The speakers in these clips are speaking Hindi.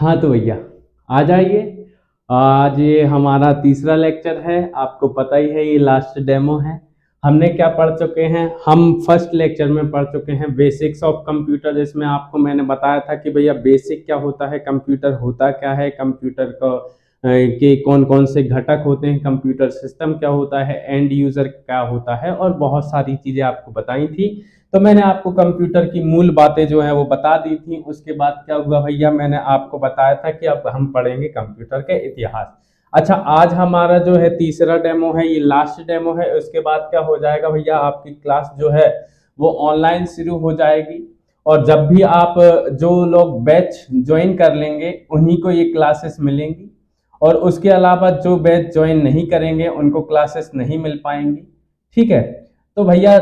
हाँ तो भैया आ जाइए। आज ये हमारा तीसरा लेक्चर है। आपको पता ही है ये लास्ट डेमो है। हमने क्या पढ़ चुके हैं, हम फर्स्ट लेक्चर में पढ़ चुके हैं बेसिक्स ऑफ कंप्यूटर, जिसमें आपको मैंने बताया था कि भैया बेसिक क्या होता है, कंप्यूटर होता क्या है, कंप्यूटर को के कौन कौन से घटक होते हैं, कंप्यूटर सिस्टम क्या होता है, एंड यूजर क्या होता है, और बहुत सारी चीजें आपको बताई थी। तो मैंने आपको कंप्यूटर की मूल बातें जो है वो बता दी थी। उसके बाद क्या हुआ भैया, मैंने आपको बताया था कि अब हम पढ़ेंगे कंप्यूटर के इतिहास। अच्छा, आज हमारा जो है तीसरा डेमो है, ये लास्ट डेमो है। उसके बाद क्या हो जाएगा भैया, आपकी क्लास जो है वो ऑनलाइन शुरू हो जाएगी, और जब भी आप जो लोग बैच ज्वाइन कर लेंगे उन्हीं को ये क्लासेस मिलेंगी, और उसके अलावा जो बैच ज्वाइन नहीं करेंगे उनको क्लासेस नहीं मिल पाएंगी। ठीक है, तो भैया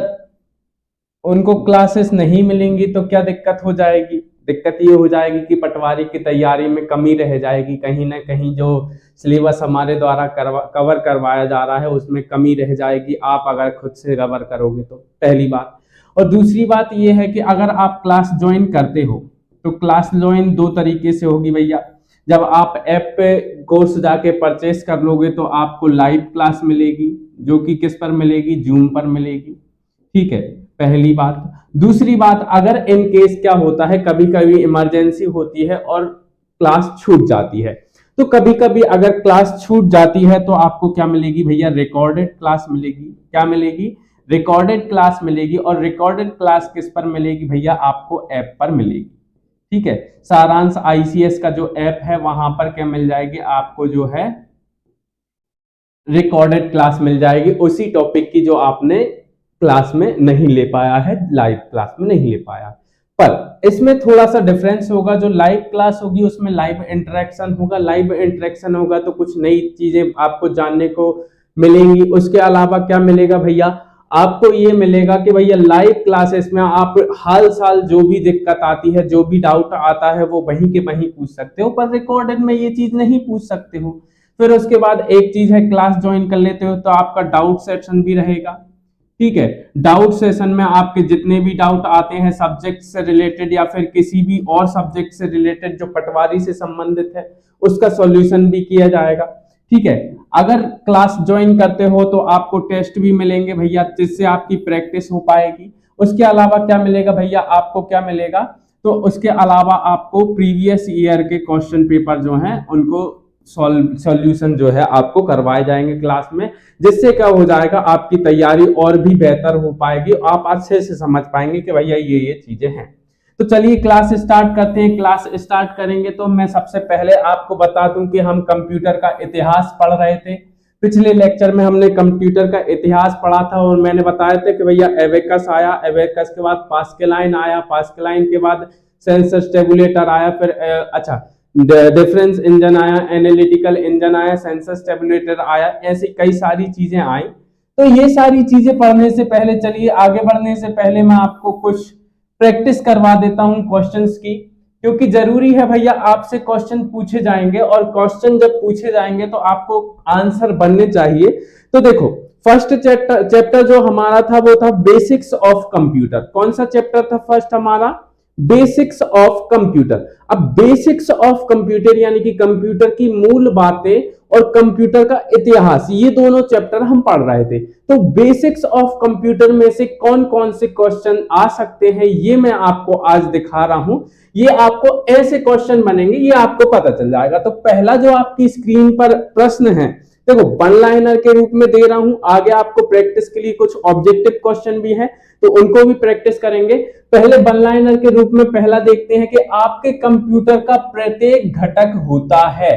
उनको क्लासेस नहीं मिलेंगी तो क्या दिक्कत हो जाएगी? दिक्कत ये हो जाएगी कि पटवारी की तैयारी में कमी रह जाएगी, कहीं ना कहीं जो सिलेबस हमारे द्वारा कवर करवाया जा रहा है उसमें कमी रह जाएगी, आप अगर खुद से कवर करोगे तो। पहली बात। और दूसरी बात ये है कि अगर आप क्लास ज्वाइन करते हो तो क्लास ज्वाइन दो तरीके से होगी भैया। जब आप ऐप पे कोर्स जाके परचेस कर लोगे तो आपको लाइव क्लास मिलेगी, जो कि किस पर मिलेगी, जूम पर मिलेगी। ठीक है, पहली बात। दूसरी बात, अगर इन केस क्या होता है, कभी कभी इमरजेंसी होती है और क्लास छूट जाती है, तो कभी कभी अगर क्लास छूट जाती है तो आपको क्या मिलेगी भैया, रिकॉर्डेड क्लास मिलेगी। क्या मिलेगी? रिकॉर्डेड क्लास मिलेगी। और रिकॉर्डेड क्लास किस पर मिलेगी भैया? आपको ऐप पर मिलेगी। ठीक है, सारांश आईसीएस का जो ऐप है वहां पर क्या मिल जाएगी आपको, जो है रिकॉर्डेड क्लास मिल जाएगी उसी टॉपिक की जो आपने क्लास में नहीं ले पाया है, लाइव क्लास में नहीं ले पाया। पर इसमें थोड़ा सा डिफरेंस होगा, जो लाइव क्लास होगी उसमें लाइव इंटरेक्शन होगा। लाइव इंटरेक्शन होगा तो कुछ नई चीजें आपको जानने को मिलेंगी। उसके अलावा क्या मिलेगा भैया, आपको ये मिलेगा कि भैया लाइव क्लासेस में आप हाल साल जो भी दिक्कत आती है, जो भी डाउट आता है वो वहीं के वहीं पूछ सकते हो, पर रिकॉर्डेड में ये चीज नहीं पूछ सकते हो। फिर उसके बाद एक चीज है, क्लास ज्वाइन कर लेते हो तो आपका डाउट सेक्शन भी रहेगा। ठीक है, डाउट सेशन में आपके जितने भी डाउट आते हैं सब्जेक्ट से रिलेटेड या फिर किसी भी और सब्जेक्ट से रिलेटेड जो पटवारी से संबंधित है, उसका सॉल्यूशन भी किया जाएगा। ठीक है, अगर क्लास ज्वाइन करते हो तो आपको टेस्ट भी मिलेंगे भैया, जिससे आपकी प्रैक्टिस हो पाएगी। उसके अलावा क्या मिलेगा भैया, आपको क्या मिलेगा, तो उसके अलावा आपको प्रीवियस ईयर के क्वेश्चन पेपर जो हैं उनको सॉल्यूशन जो है आपको करवाए जाएंगे क्लास में, जिससे क्या हो जाएगा, आपकी तैयारी और भी बेहतर हो पाएगी, आप अच्छे से समझ पाएंगे कि भैया ये चीजें हैं। तो चलिए क्लास स्टार्ट करते हैं। क्लास स्टार्ट करेंगे तो मैं सबसे पहले आपको बता दूं कि हम कंप्यूटर का इतिहास पढ़ रहे थे। पिछले लेक्चर में हमने कंप्यूटर का इतिहास पढ़ा था और मैंने बताया था कि भैया एबेकस आया, एबेकस के बाद पास्कलाइन आया, पास्कलाइन के बाद सेंसस टेबुलेटर आया, फिर डिफरेंस इंजन आया, एनालिटिकल इंजन आया, सेंसस टेबुलेटर आया, ऐसी कई सारी चीजें आई। तो ये सारी चीजें पढ़ने से पहले, चलिए आगे बढ़ने से पहले मैं आपको कुछ प्रैक्टिस करवा देता हूं क्वेश्चंस की, क्योंकि जरूरी है भैया, आपसे क्वेश्चन पूछे जाएंगे और क्वेश्चन जब पूछे जाएंगे तो आपको आंसर बनने चाहिए। तो देखो, फर्स्ट चैप्टर जो हमारा था वो था बेसिक्स ऑफ कंप्यूटर। कौन सा चैप्टर था फर्स्ट हमारा? Basics of computer. अब बेसिक्स ऑफ कंप्यूटर यानी कि कंप्यूटर की मूल बातें और कंप्यूटर का इतिहास, ये दोनों चैप्टर हम पढ़ रहे थे। तो बेसिक्स ऑफ कंप्यूटर में से कौन कौन से क्वेश्चन आ सकते हैं ये मैं आपको आज दिखा रहा हूं। ये आपको ऐसे क्वेश्चन बनेंगे, ये आपको पता चल जाएगा। तो पहला जो आपकी स्क्रीन पर प्रश्न है, देखो वन लाइनर के रूप में दे रहा हूं, आगे आपको प्रैक्टिस के लिए कुछ ऑब्जेक्टिव क्वेश्चन भी है तो उनको भी प्रैक्टिस करेंगे। पहले वन लाइनर के रूप में पहला देखते हैं कि आपके कंप्यूटर का प्रत्येक घटक होता है।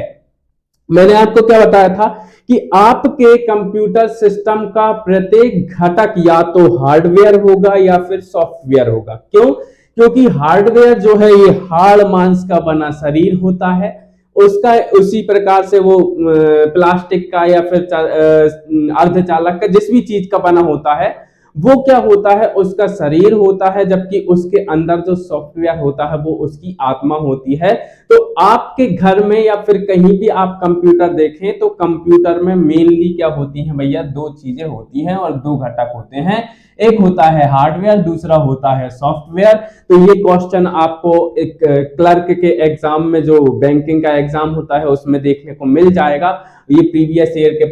मैंने आपको क्या बताया था कि आपके कंप्यूटर सिस्टम का प्रत्येक घटक या तो हार्डवेयर होगा या फिर सॉफ्टवेयर होगा। क्यों? क्योंकि हार्डवेयर जो है ये हाड़ मांस का बना शरीर होता है, उसका उसी प्रकार से वो प्लास्टिक का या फिर अर्धचालक का जिस भी चीज का बना होता है वो क्या होता है, उसका शरीर होता है, जबकि उसके अंदर जो सॉफ्टवेयर होता है वो उसकी आत्मा होती है। तो आपके घर में या फिर कहीं भी आप कंप्यूटर देखें तो कंप्यूटर में मेनली क्या होती हैं भैया, दो चीजें होती हैं और दो घटक होते हैं। एक होता है हार्डवेयर, दूसरा होता है सॉफ्टवेयर। तो ये क्वेश्चन आपको एक क्लर्क के एग्जाम में, जो बैंकिंग का एग्जाम होता है, उसमें देखने को मिल जाएगा। ये प्रीवियस ईयर के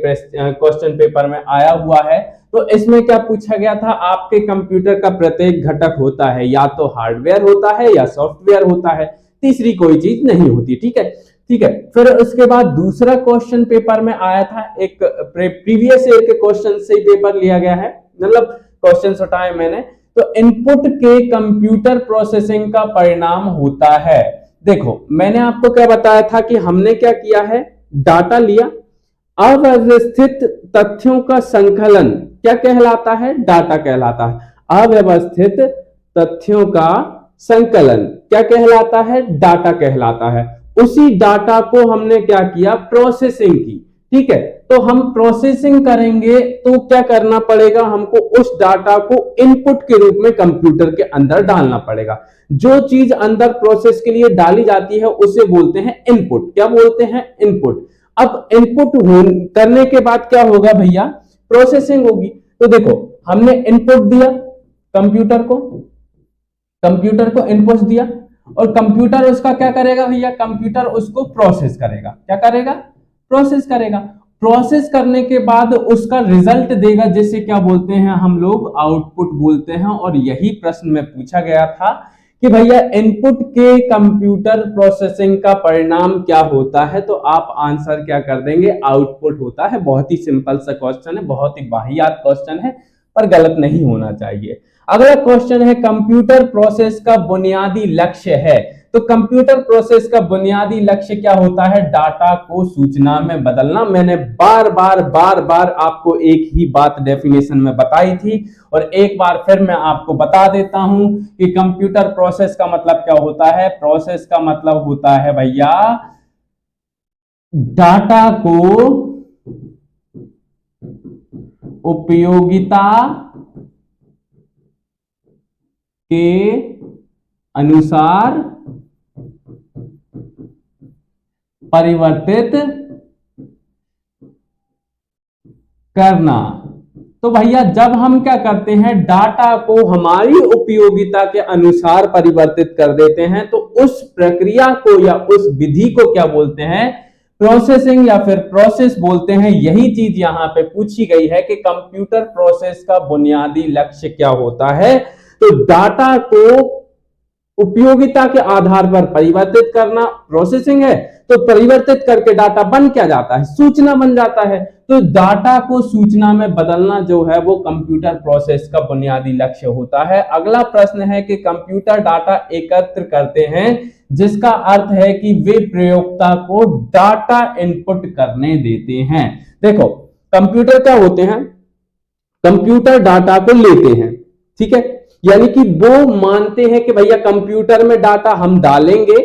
क्वेश्चन पेपर में आया हुआ है। तो इसमें क्या पूछा गया था, आपके कंप्यूटर का प्रत्येक घटक होता है या तो हार्डवेयर होता है या सॉफ्टवेयर होता है, तीसरी कोई चीज नहीं होती। ठीक है, ठीक है। फिर उसके बाद दूसरा क्वेश्चन पेपर में आया था, एक प्रीवियस ईयर के क्वेश्चन से ही पेपर लिया गया है, मतलब क्वेश्चन उठाए मैंने। तो इनपुट के कंप्यूटर प्रोसेसिंग का परिणाम होता है। देखो मैंने आपको क्या बताया था कि हमने क्या किया है, डाटा लिया, अव्यवस्थित तथ्यों का संकलन क्या कहलाता है, डाटा कहलाता है। अव्यवस्थित तथ्यों का संकलन क्या कहलाता है, डाटा कहलाता है। उसी डाटा को हमने क्या किया, प्रोसेसिंग की। ठीक है, तो हम प्रोसेसिंग करेंगे तो क्या करना पड़ेगा, हमको उस डाटा को इनपुट के रूप में कंप्यूटर के अंदर डालना पड़ेगा। जो चीज अंदर प्रोसेस के लिए डाली जाती है उसे बोलते हैं इनपुट। क्या बोलते हैं, इनपुट। अब इनपुट करने के बाद क्या होगा भैया, प्रोसेसिंग होगी। तो देखो हमने इनपुट दिया कंप्यूटर को इनपुट दिया, और कंप्यूटर उसका क्या करेगा भैया, कंप्यूटर उसको प्रोसेस करेगा। क्या करेगा, प्रोसेस करेगा। प्रोसेस करने के बाद उसका रिजल्ट देगा, जिसे क्या बोलते हैं हम लोग, आउटपुट बोलते हैं। और यही प्रश्न में पूछा गया था कि भैया इनपुट के कंप्यूटर प्रोसेसिंग का परिणाम क्या होता है, तो आप आंसर क्या कर देंगे, आउटपुट होता है। बहुत ही सिंपल सा क्वेश्चन है, बहुत ही वाहियात क्वेश्चन है, पर गलत नहीं होना चाहिए। अगला क्वेश्चन है, कंप्यूटर प्रोसेस का बुनियादी लक्ष्य है। तो कंप्यूटर प्रोसेस का बुनियादी लक्ष्य क्या होता है, डाटा को सूचना में बदलना। मैंने बार बार आपको एक ही बात डेफिनेशन में बताई थी, और एक बार फिर मैं आपको बता देता हूं कि कंप्यूटर प्रोसेस का मतलब क्या होता है। प्रोसेस का मतलब होता है भैया, डाटा को उपयोगिता के अनुसार परिवर्तित करना। तो भैया जब हम क्या करते हैं, डाटा को हमारी उपयोगिता के अनुसार परिवर्तित कर देते हैं, तो उस प्रक्रिया को या उस विधि को क्या बोलते हैं, प्रोसेसिंग या फिर प्रोसेस बोलते हैं। यही चीज यहां पे पूछी गई है कि कंप्यूटर प्रोसेस का बुनियादी लक्ष्य क्या होता है। तो डाटा को उपयोगिता के आधार पर परिवर्तित करना प्रोसेसिंग है। तो परिवर्तित करके डाटा बन क्या जाता है, सूचना बन जाता है। तो डाटा को सूचना में बदलना जो है वो कंप्यूटर प्रोसेस का बुनियादी लक्ष्य होता है। अगला प्रश्न है कि कंप्यूटर डाटा एकत्र करते हैं, जिसका अर्थ है कि वे प्रयोक्ता को डाटा इनपुट करने देते हैं। देखो कंप्यूटर क्या होते हैं, कंप्यूटर डाटा को लेते हैं, ठीक है, यानी कि वो मानते हैं कि भैया कंप्यूटर में डाटा हम डालेंगे,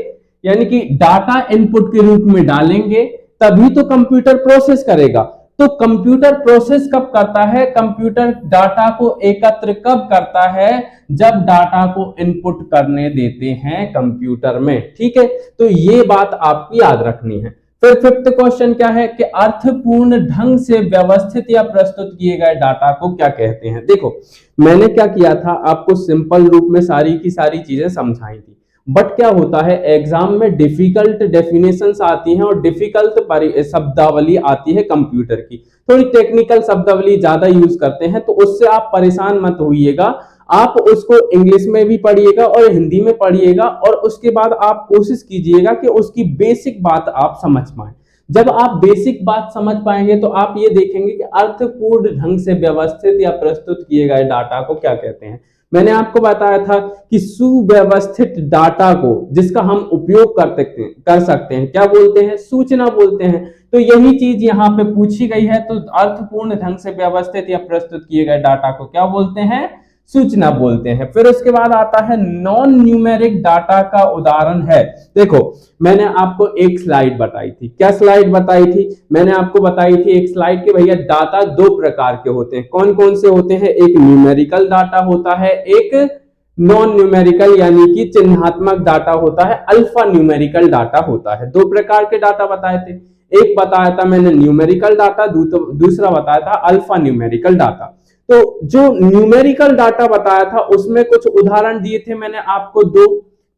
यानी कि डाटा इनपुट के रूप में डालेंगे, तभी तो कंप्यूटर प्रोसेस करेगा। तो कंप्यूटर प्रोसेस कब करता है, कंप्यूटर डाटा को एकत्र कब करता है, जब डाटा को इनपुट करने देते हैं कंप्यूटर में। ठीक है, तो ये बात आपको याद रखनी है। फिर फिफ्थ क्वेश्चन क्या है कि अर्थपूर्ण ढंग से व्यवस्थित या प्रस्तुत किए गए डाटा को क्या कहते हैं। देखो मैंने क्या किया था, आपको सिंपल रूप में सारी की सारी चीजें समझाई थी, बट क्या होता है एग्जाम में डिफिकल्ट डेफिनेशंस आती हैं और डिफिकल्ट शब्दावली आती है कंप्यूटर की, थोड़ी टेक्निकल शब्दावली ज्यादा यूज करते हैं, तो उससे आप परेशान मत होइएगा। आप उसको इंग्लिश में भी पढ़िएगा और हिंदी में पढ़िएगा, और उसके बाद आप कोशिश कीजिएगा कि उसकी बेसिक बात आप समझ पाएं। जब आप बेसिक बात समझ पाएंगे तो आप ये देखेंगे कि अर्थपूर्ण ढंग से व्यवस्थित या प्रस्तुत किए गए डाटा को क्या कहते हैं। मैंने आपको बताया था कि सुव्यवस्थित डाटा को, जिसका हम उपयोग कर सकते हैं, क्या बोलते हैं, सूचना बोलते हैं। तो यही चीज यहाँ पे पूछी गई है। तो अर्थपूर्ण ढंग से व्यवस्थित या प्रस्तुत किए गए डाटा को क्या बोलते हैं, सूचना बोलते हैं। फिर उसके बाद आता है नॉन न्यूमेरिक डाटा का उदाहरण है। देखो मैंने आपको एक स्लाइड बताई थी, क्या स्लाइड बताई थी? मैंने आपको बताई थी एक स्लाइड के भैया डाटा दो प्रकार के होते हैं। कौन कौन से होते हैं? एक न्यूमेरिकल डाटा होता है, एक नॉन न्यूमेरिकल यानी कि चिन्हात्मक डाटा होता है, अल्फा न्यूमेरिकल डाटा होता है। दो प्रकार के डाटा बताए थे, एक बताया था मैंने न्यूमेरिकल डाटा, दूसरा बताया था अल्फा न्यूमेरिकल डाटा। तो जो न्यूमेरिकल डाटा बताया था उसमें कुछ उदाहरण दिए थे मैंने आपको दो,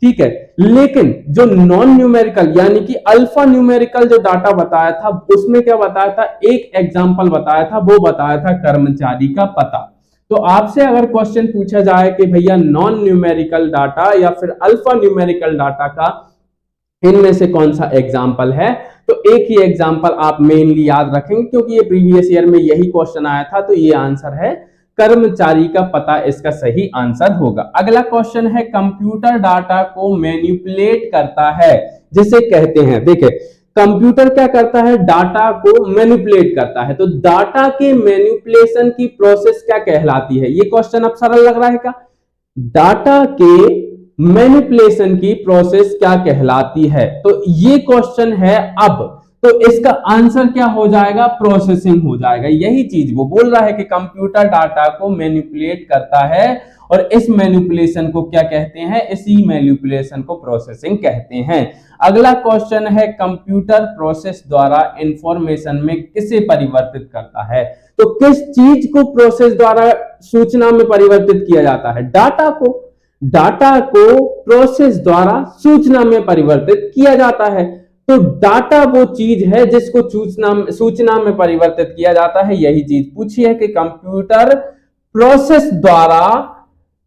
ठीक है। लेकिन जो नॉन न्यूमेरिकल यानी कि अल्फा न्यूमेरिकल जो डाटा बताया था उसमें क्या बताया था? एक एग्जांपल बताया था, वो बताया था कर्मचारी का पता। तो आपसे अगर क्वेश्चन पूछा जाए कि भैया नॉन न्यूमेरिकल डाटा या फिर अल्फा न्यूमेरिकल डाटा का इनमें से कौन सा एग्जाम्पल है, तो एक ही एग्जाम्पल आप मेनली याद रखेंगे क्योंकि ये प्रीवियस ईयर में यही क्वेश्चन आया था। तो ये आंसर है कर्मचारी का पता, इसका सही आंसर होगा। अगला क्वेश्चन है कंप्यूटर डाटा को मैनिपुलेट करता है जिसे कहते हैं, देखिए कंप्यूटर क्या करता है? डाटा को मैनिपुलेट करता है। तो डाटा के मैनिपुलेशन की प्रोसेस क्या कहलाती है? ये क्वेश्चन अब सरल लग रहा है क्या? डाटा के मैनिपुलेशन की प्रोसेस क्या कहलाती है? तो ये क्वेश्चन है अब, तो इसका आंसर क्या हो जाएगा? प्रोसेसिंग हो जाएगा। यही चीज वो बोल रहा है कि कंप्यूटर डाटा को मैनिपुलेट करता है और इस मैनिपुलेशन को क्या कहते हैं? इसी मैनिपुलेशन को प्रोसेसिंग कहते हैं। अगला क्वेश्चन है कंप्यूटर प्रोसेस द्वारा इंफॉर्मेशन में किसे परिवर्तित करता है? तो किस चीज को प्रोसेस द्वारा सूचना में परिवर्तित किया जाता है? डाटा को। डाटा को प्रोसेस द्वारा सूचना में परिवर्तित किया जाता है। तो डाटा वो चीज है जिसको सूचना में परिवर्तित किया जाता है। यही चीज पूछी है कि कंप्यूटर प्रोसेस द्वारा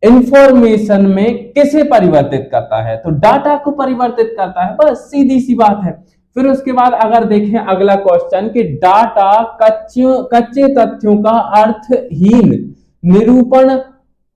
इंफॉर्मेशन में किसे परिवर्तित करता है? तो डाटा को परिवर्तित करता है, बस सीधी सी बात है। फिर उसके बाद अगर देखें अगला क्वेश्चन कि डाटा कच्चे तथ्यों का अर्थहीन निरूपण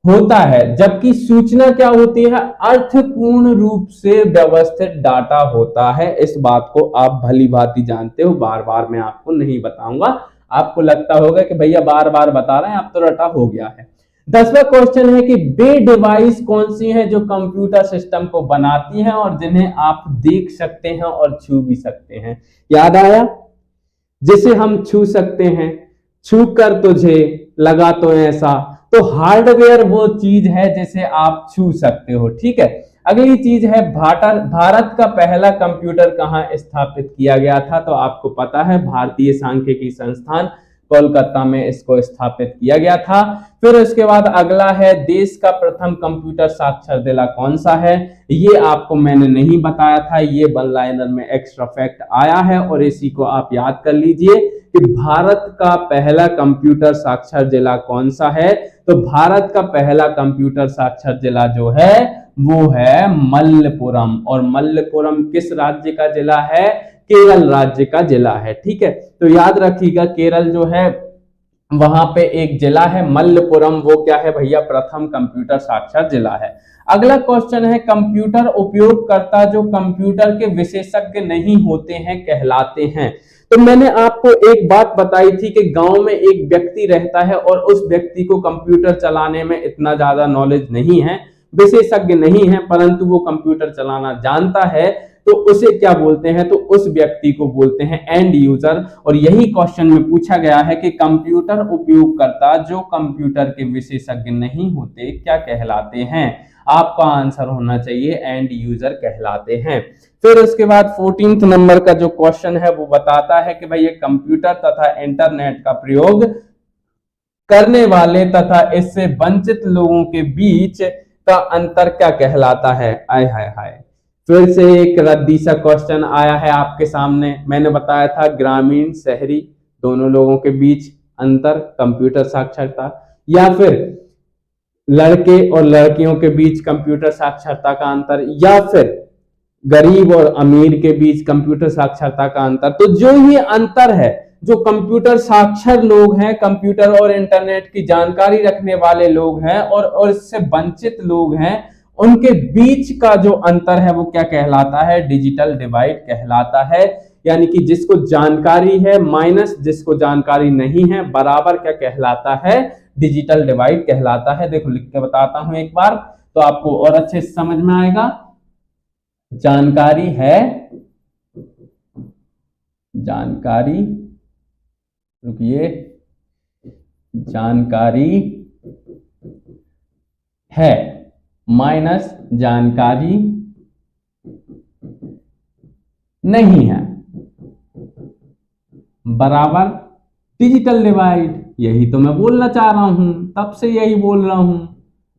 होता है जबकि सूचना क्या होती है? अर्थपूर्ण रूप से व्यवस्थित डाटा होता है। इस बात को आप भली भांति जानते हो, बार बार मैं आपको नहीं बताऊंगा। आपको लगता होगा कि भैया बार बार बता रहे हैं, अब तो रटा हो गया है। 10वां क्वेश्चन है कि वे डिवाइस कौन सी हैं जो कंप्यूटर सिस्टम को बनाती हैं और जिन्हें आप देख सकते हैं और छू भी सकते हैं? याद आया? जिसे हम छू सकते हैं, छू कर तुझे लगा तो ऐसा। तो हार्डवेयर वो चीज है जिसे आप छू सकते हो, ठीक है। अगली चीज है भारत का पहला कंप्यूटर कहां स्थापित किया गया था? तो आपको पता है भारतीय सांख्यिकी संस्थान कोलकाता में इसको स्थापित किया गया था। फिर उसके बाद अगला है देश का प्रथम कंप्यूटर साक्षर जिला कौन सा है? ये आपको मैंने नहीं बताया था, ये वन लाइनर में एक्स्ट्रा फैक्ट आया है और इसी को आप याद कर लीजिए कि भारत का पहला कंप्यूटर साक्षर जिला कौन सा है? तो भारत का पहला कंप्यूटर साक्षर जिला जो है वो है मल्लपुरम। और मल्लपुरम किस राज्य का जिला है? केरल राज्य का जिला है, ठीक है। तो याद रखिएगा केरल जो है वहां पे एक जिला है मल्लपुरम, वो क्या है भैया? प्रथम कंप्यूटर साक्षर जिला है। अगला क्वेश्चन है कंप्यूटर उपयोगकर्ता जो कंप्यूटर के विशेषज्ञ नहीं होते हैं कहलाते हैं। तो मैंने आपको एक बात बताई थी कि गांव में एक व्यक्ति रहता है और उस व्यक्ति को कंप्यूटर चलाने में इतना ज्यादा नॉलेज नहीं है, विशेषज्ञ नहीं है, परंतु वो कंप्यूटर चलाना जानता है, तो उसे क्या बोलते हैं? तो उस व्यक्ति को बोलते हैं एंड यूजर। और यही क्वेश्चन में पूछा गया है कि कंप्यूटर उपयोगकर्ता जो कंप्यूटर के विशेषज्ञ नहीं होते क्या कहलाते हैं? आपका आंसर होना चाहिए एंड यूजर कहलाते हैं। फिर उसके बाद 14th नंबर का जो क्वेश्चन है वो बताता है कि भाई ये कंप्यूटर तथा इंटरनेट का प्रयोग करने वाले तथा इससे वंचित लोगों के बीच का अंतर क्या कहलाता है? आय हाय हाय, फिर से एक रद्दी सा क्वेश्चन आया है आपके सामने। मैंने बताया था ग्रामीण शहरी दोनों लोगों के बीच अंतर कंप्यूटर साक्षरता, या फिर लड़के और लड़कियों के बीच कंप्यूटर साक्षरता का अंतर, या फिर गरीब और अमीर के बीच कंप्यूटर साक्षरता का अंतर। तो जो ये अंतर है, जो कंप्यूटर साक्षर लोग हैं, कंप्यूटर और इंटरनेट की जानकारी रखने वाले लोग हैं और इससे वंचित लोग हैं, उनके बीच का जो अंतर है वो क्या कहलाता है? डिजिटल डिवाइड कहलाता है। यानी कि जिसको जानकारी है माइनस जिसको जानकारी नहीं है बराबर क्या कहलाता है? डिजिटल डिवाइड कहलाता है। देखो लिख के बताता हूं एक बार तो आपको और अच्छे से समझ में आएगा। जानकारी है, जानकारी, रुकिए, जानकारी है माइनस जानकारी नहीं है बराबर डिजिटल डिवाइड। यही तो मैं बोलना चाह रहा हूं, तब से यही बोल रहा हूं।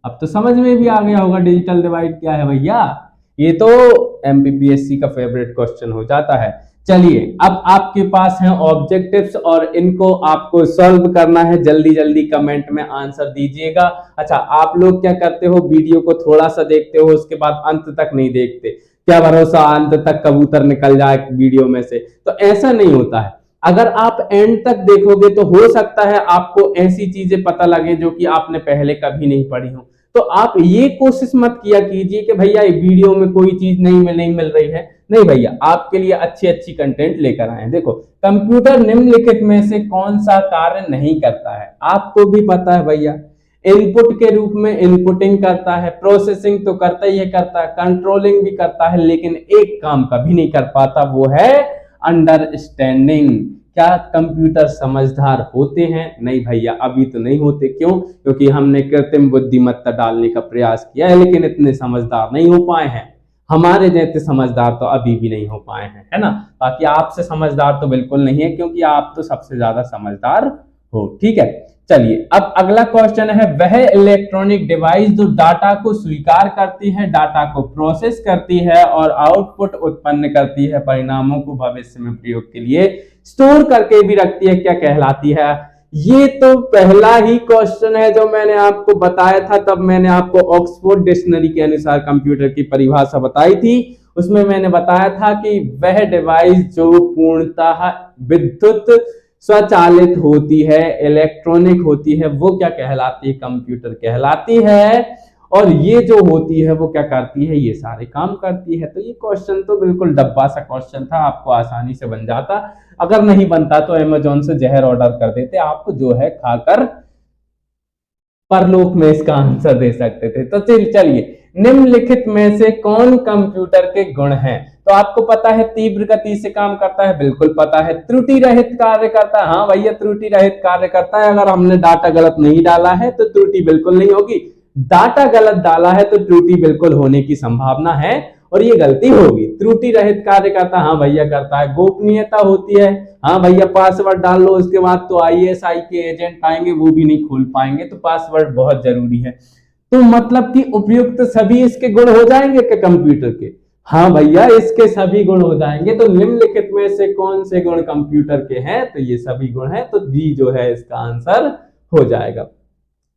अब तो समझ में भी आ गया होगा डिजिटल डिवाइड क्या है भैया। ये तो एमपीपीएससी का फेवरेट क्वेश्चन हो जाता है। चलिए अब आपके पास हैं ऑब्जेक्टिव्स और इनको आपको सॉल्व करना है। जल्दी जल्दी कमेंट में आंसर दीजिएगा। अच्छा, आप लोग क्या करते हो, वीडियो को थोड़ा सा देखते हो, उसके बाद अंत तक नहीं देखते। क्या भरोसा अंत तक कबूतर निकल जाए वीडियो में से, तो ऐसा नहीं होता है। अगर आप एंड तक देखोगे तो हो सकता है आपको ऐसी चीजें पता लगे जो कि आपने पहले कभी नहीं पढ़ी हो। तो आप ये कोशिश मत किया कीजिए कि भैया वीडियो में कोई चीज नहीं मिल रही है। नहीं भैया, आपके लिए अच्छी अच्छी कंटेंट लेकर आए हैं। देखो, कंप्यूटर निम्नलिखित में से कौन सा कार्य नहीं करता है, आपको भी पता है भैया। इनपुट के रूप में इनपुटिंग करता है, प्रोसेसिंग तो करता ही है, करता है, कंट्रोलिंग भी करता है, लेकिन एक काम कभी नहीं कर पाता, वो है अंडरस्टैंडिंग। क्या कंप्यूटर समझदार होते हैं? नहीं भैया, अभी तो नहीं होते। क्यों? क्योंकि हमने कृत्रिम बुद्धिमत्ता डालने का प्रयास किया है, लेकिन इतने समझदार नहीं हो पाए हैं। हमारे जैसे समझदार तो अभी भी नहीं हो पाए हैं, है ना। बाकी आपसे समझदार तो बिल्कुल नहीं है, क्योंकि आप तो सबसे ज्यादा समझदार हो। ठीक है, चलिए अब अगला क्वेश्चन है, वह इलेक्ट्रॉनिक डिवाइस जो डाटा को स्वीकार करती है, डाटा को प्रोसेस करती है और आउटपुट उत्पन्न करती है, परिणामों को भविष्य में प्रयोग के लिए स्टोर करके भी रखती है, क्या कहलाती है? ये तो पहला ही क्वेश्चन है जो मैंने आपको बताया था। तब मैंने आपको ऑक्सफोर्ड डिक्शनरी के अनुसार कंप्यूटर की परिभाषा बताई थी। उसमें मैंने बताया था कि वह डिवाइस जो पूर्णतः विद्युत स्वचालित होती है, इलेक्ट्रॉनिक होती है, वो क्या कहलाती है? कंप्यूटर कहलाती है। और ये जो होती है वो क्या करती है? ये सारे काम करती है। तो ये क्वेश्चन तो बिल्कुल डब्बा सा क्वेश्चन था, आपको आसानी से बन जाता। अगर नहीं बनता तो अमेज़न से जहर ऑर्डर कर देते, आपको जो है खाकर परलोक में इसका आंसर दे सकते थे। तो चलिए, निम्नलिखित में से कौन कंप्यूटर के गुण हैं? तो आपको पता है तीव्र गति से काम करता है, बिल्कुल पता है। त्रुटि रहित कार्य करता है, हाँ भैया त्रुटि रहित कार्य करता है। अगर हमने डाटा गलत नहीं डाला है तो त्रुटि बिल्कुल नहीं होगी, डाटा गलत डाला है तो त्रुटि बिल्कुल होने की संभावना है और ये गलती होगी। त्रुटि रहित कार्य करता, हाँ भैया करता है। गोपनीयता होती है, हाँ भैया पासवर्ड डाल लो, उसके बाद तो आईएसआई के एजेंट आएंगे, वो भी नहीं खोल पाएंगे, तो पासवर्ड बहुत जरूरी है। तो मतलब कि उपयुक्त सभी इसके गुण हो जाएंगे क्या कंप्यूटर के? हाँ भैया, इसके सभी गुण हो जाएंगे। तो निम्नलिखित में से कौन से गुण कंप्यूटर के हैं? तो ये सभी गुण हैं, तो डी जो है इसका आंसर हो जाएगा।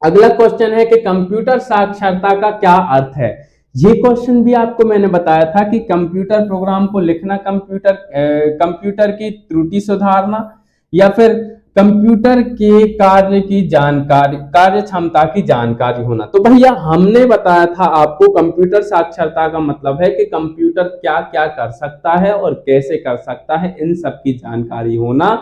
अगला क्वेश्चन है कि कंप्यूटर साक्षरता का क्या अर्थ है? ये क्वेश्चन भी आपको मैंने बताया था कि कंप्यूटर प्रोग्राम को लिखना, कंप्यूटर की त्रुटि सुधारना, या फिर कंप्यूटर के कार्य की जानकारी, कार्य क्षमता की जानकारी होना। तो भैया हमने बताया था आपको कंप्यूटर साक्षरता का मतलब है कि कंप्यूटर क्या क्या कर सकता है और कैसे कर सकता है, इन सब की जानकारी होना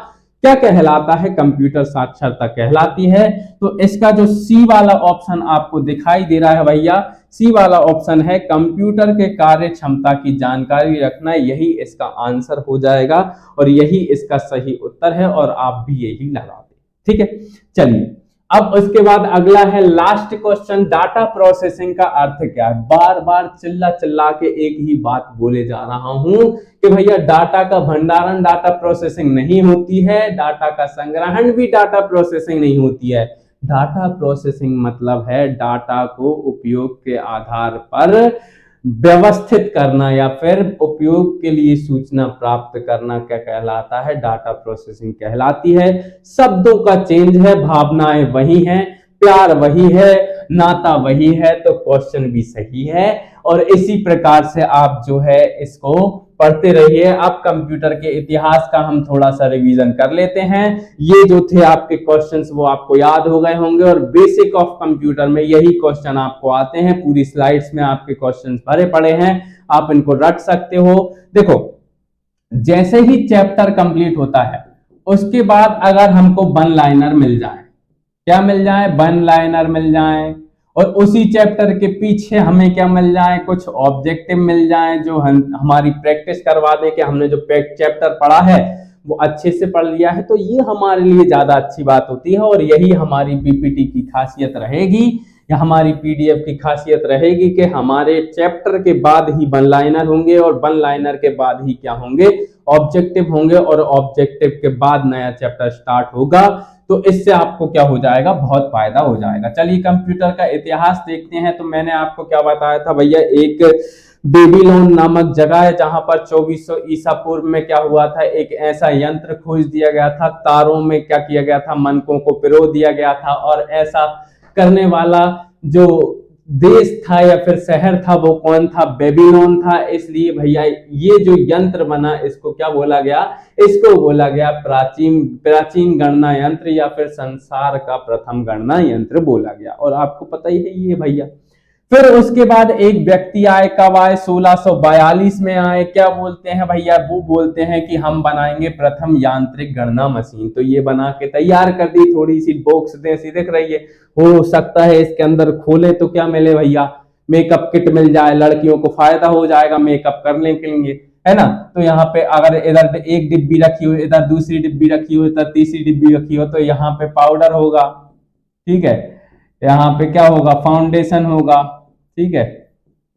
क्या कहलाता है? कंप्यूटर साक्षरता कहलाती है। तो इसका जो सी वाला ऑप्शन आपको दिखाई दे रहा है भैया, सी वाला ऑप्शन है कंप्यूटर के कार्य क्षमता की जानकारी रखना, यही इसका आंसर हो जाएगा और यही इसका सही उत्तर है और आप भी यही लगा दें। ठीक है, चलिए अब उसके बाद अगला है लास्ट क्वेश्चन, डाटा प्रोसेसिंग का अर्थ क्या है? बार बार चिल्ला चिल्ला के एक ही बात बोले जा रहा हूं कि भैया डाटा का भंडारण डाटा प्रोसेसिंग नहीं होती है, डाटा का संग्रहण भी डाटा प्रोसेसिंग नहीं होती है। डाटा प्रोसेसिंग मतलब है डाटा को उपयोग के आधार पर व्यवस्थित करना या फिर उपयोग के लिए सूचना प्राप्त करना, क्या कहलाता है? डाटा प्रोसेसिंग कहलाती है। शब्दों का चेंज है, भावनाएं वही हैं, प्यार वही है, नाता वही है, तो क्वेश्चन भी सही है। और इसी प्रकार से आप जो है इसको पढ़ते रहिए। अब कंप्यूटर के इतिहास का हम थोड़ा सा रिवीजन कर लेते हैं। ये जो थे आपके क्वेश्चंस वो आपको याद हो गए होंगे और बेसिक ऑफ कंप्यूटर में यही क्वेश्चन आपको आते हैं। पूरी स्लाइड्स में आपके क्वेश्चंस भरे पड़े हैं, आप इनको रट सकते हो। देखो, जैसे ही चैप्टर कंप्लीट होता है उसके बाद अगर हमको वन लाइनर मिल जाए, क्या मिल जाए, वन लाइनर मिल जाए, और उसी चैप्टर के पीछे हमें क्या मिल जाए, कुछ ऑब्जेक्टिव मिल जाए जो हमारी प्रैक्टिस करवा दे कि हमने जो चैप्टर पढ़ा है वो अच्छे से पढ़ लिया है। तो ये हमारे लिए ज्यादा अच्छी बात होती है, और यही हमारी पीपीटी की खासियत रहेगी या हमारी पीडीएफ की खासियत रहेगी कि हमारे चैप्टर के बाद ही वन लाइनर होंगे, और वन लाइनर के बाद ही क्या होंगे, ऑब्जेक्टिव होंगे, और ऑब्जेक्टिव के बाद नया चैप्टर स्टार्ट होगा। तो इससे आपको क्या हो जाएगा, बहुत फायदा हो जाएगा। चलिए कंप्यूटर का इतिहास देखते हैं। तो मैंने आपको क्या बताया था भैया, एक बेबीलोन नामक जगह है जहां पर 2400 ईसा पूर्व में क्या हुआ था, एक ऐसा यंत्र खोज दिया गया था, तारों में क्या किया गया था, मनकों को पिरो दिया गया था, और ऐसा करने वाला जो देश था या फिर शहर था वो कौन था, बेबीलोन था। इसलिए भैया ये जो यंत्र बना इसको क्या बोला गया, इसको बोला गया प्राचीन गणना यंत्र, या फिर संसार का प्रथम गणना यंत्र बोला गया। और आपको पता ही है ये भैया। फिर उसके बाद एक व्यक्ति आए, कब आए, 1642 में आए। क्या बोलते हैं भैया, वो बोलते हैं कि हम बनाएंगे प्रथम यांत्रिक गणना मशीन। तो ये बना के तैयार कर दी, थोड़ी सी बॉक्स जैसी दिख रही है, हो सकता है इसके अंदर खोले तो क्या मिले भैया, मेकअप किट मिल जाए, लड़कियों को फायदा हो जाएगा मेकअप करने के लिए, है ना। तो यहाँ पे अगर इधर एक डिब्बी रखी हो, इधर दूसरी डिब्बी रखी हो, इधर तीसरी डिब्बी रखी हो, तो यहाँ पे पाउडर होगा, ठीक है, यहाँ पे क्या होगा, फाउंडेशन होगा, ठीक है,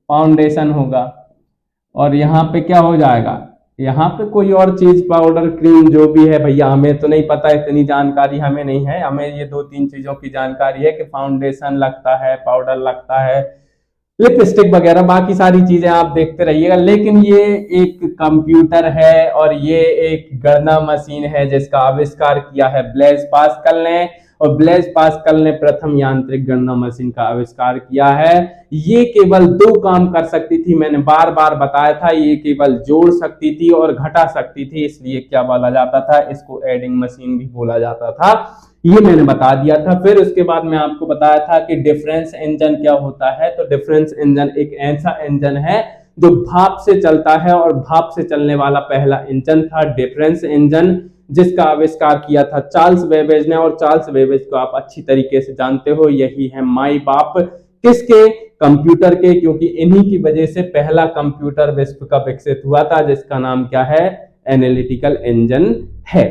फाउंडेशन होगा, और यहाँ पे क्या हो जाएगा, यहाँ पे कोई और चीज, पाउडर, क्रीम, जो भी है भैया, हमें तो नहीं पता, इतनी जानकारी हमें नहीं है। हमें ये 2-3 चीजों की जानकारी है कि फाउंडेशन लगता है, पाउडर लगता है, लिपस्टिक वगैरह, बाकी सारी चीजें आप देखते रहिएगा। लेकिन ये एक कंप्यूटर है और ये एक गणना मशीन है जिसका आविष्कार किया है ब्लेज पास्कल ने, और ब्लेज पास्कल ने प्रथम यांत्रिक गणना मशीन का आविष्कार किया है। ये केवल 2 काम कर सकती थी, मैंने बार बार बताया था, ये केवल जोड़ सकती थी और घटा सकती थी, इसलिए क्या बोला जाता था, इसको एडिंग मशीन भी बोला जाता था। ये मैंने बता दिया था। फिर उसके बाद मैं आपको बताया था कि डिफरेंस इंजन क्या होता है। तो डिफरेंस इंजन एक ऐसा इंजन है जो भाप से चलता है, और भाप से चलने वाला पहला इंजन था डिफरेंस इंजन, जिसका आविष्कार किया था चार्ल्स बेबेज ने। और चार्ल्स बेबेज को आप अच्छी तरीके से जानते हो, यही है माई बाप किसके, कंप्यूटर के, क्योंकि इन्हीं की वजह से पहला कंप्यूटर विश्व का विकसित हुआ था, जिसका नाम क्या है, एनालिटिकल इंजन है।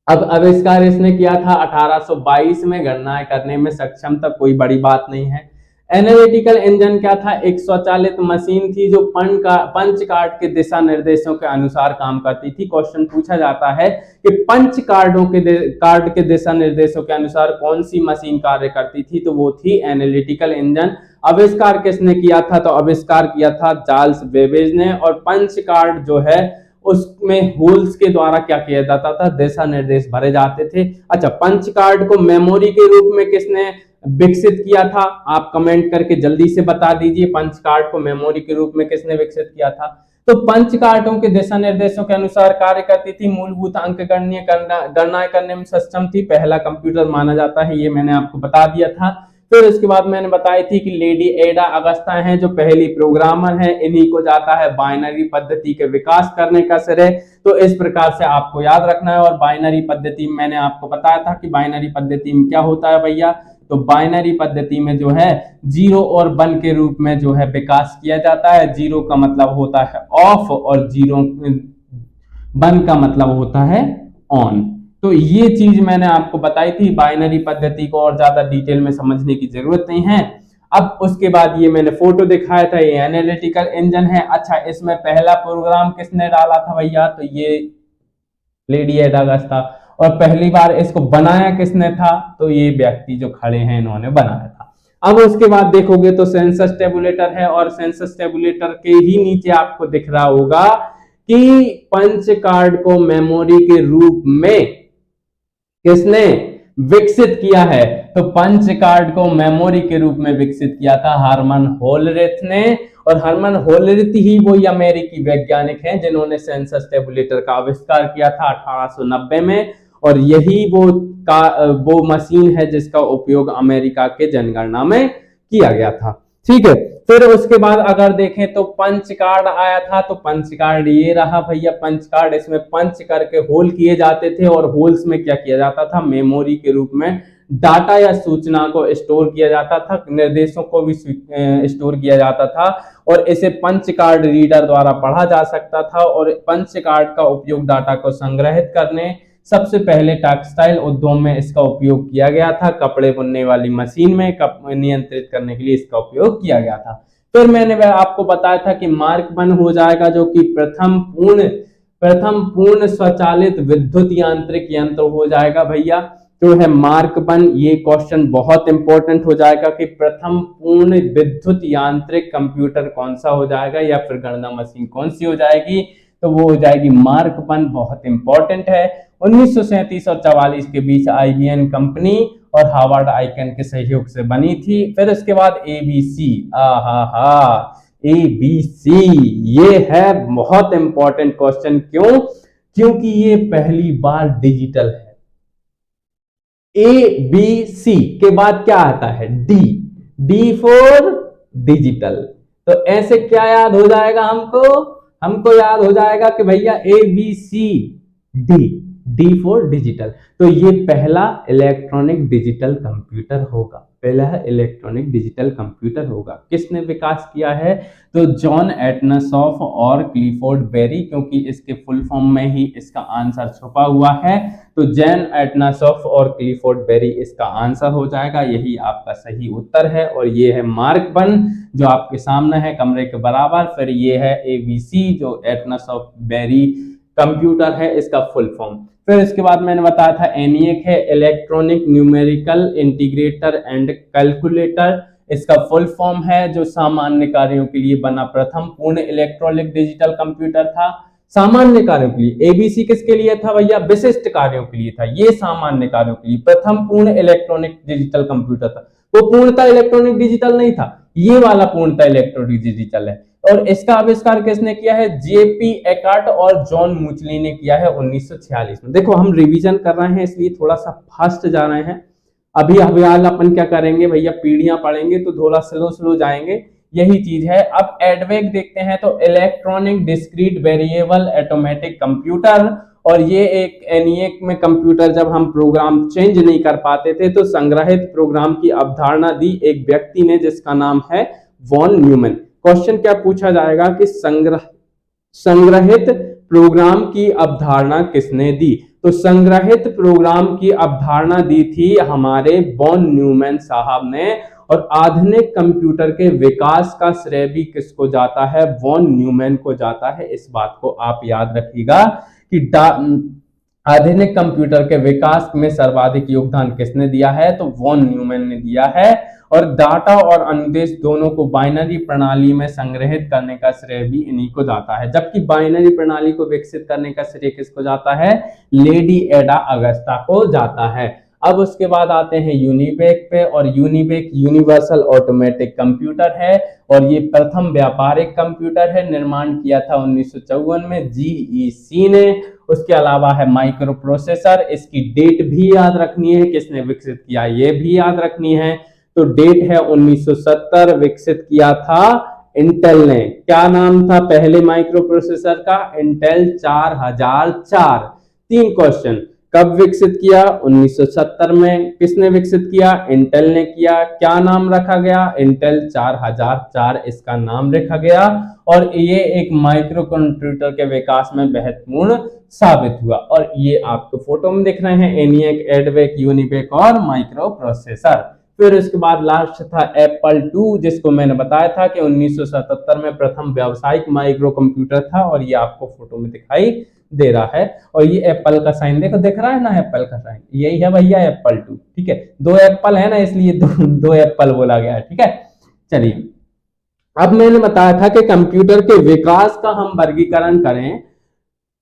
अब आविष्कार इसने किया था 1822 में, गणनाएं करने में सक्षम था, कोई बड़ी बात नहीं है। एनालिटिकल इंजन क्या था, एक स्वचालित मशीन थी जो पंच कार्ड के दिशा निर्देशों के अनुसार काम करती थी। क्वेश्चन पूछा जाता है कि पंच कार्ड के दिशा निर्देशों के अनुसार कौन सी मशीन कार्य करती थी, तो वो थी एनालिटिकल इंजन। आविष्कार किसने किया था, तो आविष्कार किया था चार्ल्स बेबेज ने। और पंच कार्ड जो है उसमें होल्स के द्वारा क्या किया जाता था, दिशा निर्देश भरे जाते थे। अच्छा, पंच कार्ड को मेमोरी के रूप में किसने विकसित किया था, आप कमेंट करके जल्दी से बता दीजिए, पंच कार्ड को मेमोरी के रूप में किसने विकसित किया था। तो पंच कार्डों के दिशा निर्देशों के अनुसार कार्य करती थी, मूलभूत अंक गणनाएं करने में सक्षम थी, पहला कंप्यूटर माना जाता है, ये मैंने आपको बता दिया था। फिर उसके बाद मैंने बताई थी कि लेडी एडा अगस्ता हैं जो पहली प्रोग्रामर हैं, इन्हीं को जाता है बाइनरी पद्धति के विकास करने का श्रेय। तो इस प्रकार से आपको याद रखना है। और बाइनरी पद्धति मैंने आपको बताया था कि बाइनरी पद्धति में क्या होता है भैया, तो बाइनरी पद्धति में जो है 0 और 1 के रूप में जो है विकास किया जाता है। 0 का मतलब होता है ऑफ और 1 का मतलब होता है ऑन। तो ये चीज मैंने आपको बताई थी। बाइनरी पद्धति को और ज्यादा डिटेल में समझने की जरूरत नहीं है। अब उसके बाद ये मैंने फोटो दिखाया था, ये एनालिटिकल इंजन है। अच्छा, इसमें पहला प्रोग्राम किसने डाला था भैया, तो ये लेडी एडा अगस्ता। और पहली बार इसको बनाया किसने था, तो ये व्यक्ति जो खड़े हैं इन्होंने बनाया था। अब उसके बाद देखोगे तो सेंसस टेबुलेटर है, और सेंसस टेबुलेटर के ही नीचे आपको दिख रहा होगा कि पंच कार्ड को मेमोरी के रूप में किसने विकसित किया है, तो पंच कार्ड को मेमोरी के रूप में विकसित किया था हरमन होलरिथ ने। और हरमन होलरिथ ही वही अमेरिकी वैज्ञानिक हैं जिन्होंने सेंसस टेबुलेटर का आविष्कार किया था 1890 में। और यही वो मशीन है जिसका उपयोग अमेरिका के जनगणना में किया गया था। ठीक है, फिर उसके बाद अगर देखें तो पंच कार्ड आया था। तो पंच कार्ड ये रहा भैया, पंच कार्ड, इसमें पंच करके होल किए जाते थे, और होल्स में क्या किया जाता था, मेमोरी के रूप में डाटा या सूचना को स्टोर किया जाता था, निर्देशों को भी स्टोर किया जाता था और इसे पंच कार्ड रीडर द्वारा पढ़ा जा सकता था। और पंच कार्ड का उपयोग डाटा को संग्रहित करने सबसे पहले टेक्सटाइल उद्योग में इसका उपयोग किया गया था, कपड़े बुनने वाली मशीन में नियंत्रित करने के लिए इसका उपयोग किया गया था। फिर मैंने आपको बताया था कि मार्क 1 हो जाएगा, जो कि प्रथम पूर्ण स्वचालित विद्युत यांत्रिक यंत्र हो जाएगा भैया, जो है मार्क 1। ये क्वेश्चन बहुत इंपॉर्टेंट हो जाएगा कि प्रथम पूर्ण विद्युत यांत्रिक कंप्यूटर कौन सा हो जाएगा या फिर गणना मशीन कौन सी हो जाएगी, तो वो हो जाएगी मार्क 1, बहुत इंपॉर्टेंट है। 1937 और 44 के बीच IBM कंपनी और हार्वर्ड आइकन के सहयोग से बनी थी। फिर उसके बाद ABC, ABC ये है बहुत इंपॉर्टेंट क्वेश्चन। क्यों? क्योंकि ये पहली बार डिजिटल है। ABC के बाद क्या आता है? D for digital. तो ऐसे क्या याद हो जाएगा हमको याद हो जाएगा कि भैया ABCD, D फॉर डिजिटल। तो ये पहला इलेक्ट्रॉनिक डिजिटल कंप्यूटर होगा, पहला इलेक्ट्रॉनिक डिजिटल कंप्यूटर होगा। किसने विकास किया है? तो जॉन एटनसॉफ और क्लिफोर्ड बेरी, क्योंकि इसके फुल फॉर्म में ही इसका आंसर छुपा हुआ है। तो जॉन एटनसॉफ और क्लिफोर्ड बेरी इसका आंसर हो जाएगा, यही आपका सही उत्तर है। और ये है मार्क 1 जो आपके सामने है कमरे के बराबर। फिर ये है ABC जो एटनसॉफ बेरी कंप्यूटर है, इसका फुल फॉर्म। फिर इसके बाद मैंने बताया था ENIAC है, electronic numerical integrator and calculator, इसका फुल फॉर्म है, जो सामान्य कार्यों के लिए बना प्रथम पूर्ण इलेक्ट्रॉनिक डिजिटल कंप्यूटर था। सामान्य कार्यों के लिए। ABC किसके लिए था भैया? विशिष्ट कार्यों के लिए था। ये सामान्य कार्यों के लिए प्रथम पूर्ण इलेक्ट्रॉनिक डिजिटल कंप्यूटर था। वो पूर्णतः इलेक्ट्रॉनिक डिजिटल नहीं था, ये वाला पूर्णतः इलेक्ट्रॉनिक डिजिटल है। और इसका आविष्कार किसने किया है? JP एकर्ट और जॉन मूचली ने किया है 1946 में। देखो हम रिवीजन कर रहे हैं इसलिए थोड़ा सा फास्ट जा रहे हैं। अभी अपन क्या करेंगे भैया, पीढ़ियां पढ़ेंगे तो थोड़ा स्लो जाएंगे, यही चीज है। अब एडवेक देखते हैं तो electronic discrete variable automatic computer, और ये एक ENIAC में कंप्यूटर जब हम प्रोग्राम चेंज नहीं कर पाते थे तो संग्रहित प्रोग्राम की अवधारणा दी एक व्यक्ति ने जिसका नाम है वॉन न्यूमैन। क्वेश्चन क्या पूछा जाएगा कि संग्रहित प्रोग्राम की अवधारणा किसने दी? तो संग्रहित प्रोग्राम की अवधारणा दी थी हमारे वॉन न्यूमैन साहब ने। और आधुनिक कंप्यूटर के विकास का श्रेय भी किसको जाता है? वॉन न्यूमैन को जाता है। इस बात को आप याद रखिएगा कि आधुनिक कंप्यूटर के विकास में सर्वाधिक योगदान किसने दिया है? तो वॉन न्यूमैन ने दिया है। और डाटा और अनुदेश दोनों को बाइनरी प्रणाली में संग्रहित करने का श्रेय भी इन्हीं को जाता है, जबकि बाइनरी प्रणाली को विकसित करने का श्रेय किसको जाता है? लेडी एडा अगस्ता को जाता है। अब उसके बाद आते हैं यूनिवेक पे, और यूनिवेक यूनिवर्सल ऑटोमेटिक कंप्यूटर है और ये प्रथम व्यापारिक कंप्यूटर है। निर्माण किया था 1954 में GEC ने। उसके अलावा है माइक्रो प्रोसेसर, इसकी डेट भी याद रखनी है, किसने विकसित किया ये भी याद रखनी है। तो डेट है 1970, विकसित किया था इंटेल ने। क्या नाम था पहले माइक्रो प्रोसेसर का? इंटेल 4004। 3 क्वेश्चन, कब विकसित किया? 1970 में। किसने विकसित किया? इंटेल ने किया। क्या नाम रखा गया? इंटेल 4004 इसका नाम रखा गया। और ये एक माइक्रो कंप्यूटर के विकास में महत्वपूर्ण साबित हुआ। और ये आपको फोटो में दिख रहे हैं, ENIAC, एडवेक, यूनिवेक और माइक्रो प्रोसेसर। फिर उसके बाद लास्ट था एप्पल 2, जिसको मैंने बताया था कि 1977 में प्रथम व्यावसायिक माइक्रो कंप्यूटर था। और ये आपको फोटो में दिखाई दे रहा है। और ये एप्पल का साइन देखो, दिख रहा है ना एप्पल का साइन, यही है भैया एप्पल 2। ठीक है, 2 एप्पल है ना, इसलिए दो एप्पल बोला गया है। ठीक है, चलिए अब मैंने बताया था कि कंप्यूटर के विकास का हम वर्गीकरण करें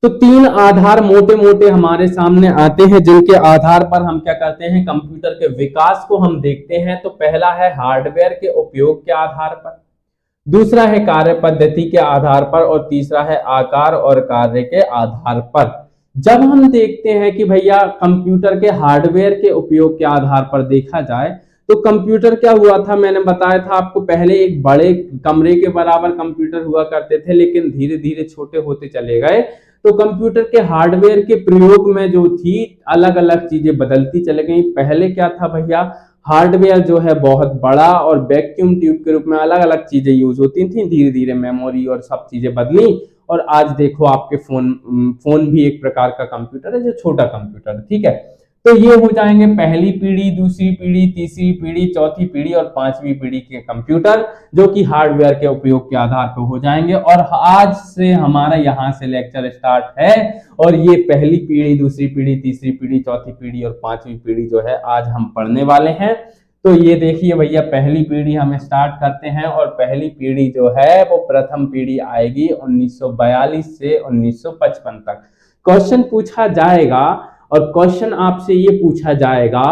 तो 3 आधार मोटे मोटे हमारे सामने आते हैं, जिनके आधार पर हम क्या करते हैं, कंप्यूटर के विकास को हम देखते हैं। तो पहला है हार्डवेयर के उपयोग के आधार पर, दूसरा है कार्य पद्धति के आधार पर, और तीसरा है आकार और कार्य के आधार पर। जब हम देखते हैं कि भैया कंप्यूटर के हार्डवेयर के उपयोग के आधार पर देखा जाए तो कंप्यूटर क्या हुआ था, मैंने बताया था आपको पहले एक बड़े कमरे के बराबर कंप्यूटर हुआ करते थे, लेकिन धीरे धीरे छोटे होते चले गए। तो कंप्यूटर के हार्डवेयर के प्रयोग में जो थी अलग अलग चीजें बदलती चली गई। पहले क्या था भैया, हार्डवेयर जो है बहुत बड़ा और वैक्यूम ट्यूब के रूप में अलग अलग चीजें यूज होती थी। धीरे धीरे मेमोरी और सब चीजें बदली और आज देखो आपके फोन भी एक प्रकार का कंप्यूटर है, जो छोटा कंप्यूटर है। ठीक है, तो ये हो जाएंगे पहली पीढ़ी, दूसरी पीढ़ी, तीसरी पीढ़ी, चौथी पीढ़ी और पांचवी पीढ़ी के कंप्यूटर, जो कि हार्डवेयर के उपयोग के आधार पर हो जाएंगे। और आज से हमारा यहाँ से लेक्चर स्टार्ट है और ये पहली पीढ़ी, दूसरी पीढ़ी, तीसरी पीढ़ी, चौथी पीढ़ी और पांचवी पीढ़ी जो है आज हम पढ़ने वाले हैं। तो ये देखिए भैया, पहली पीढ़ी हम स्टार्ट करते हैं और पहली पीढ़ी जो है वो प्रथम पीढ़ी आएगी 1942 से 1955 तक। क्वेश्चन पूछा जाएगा और क्वेश्चन आपसे ये पूछा जाएगा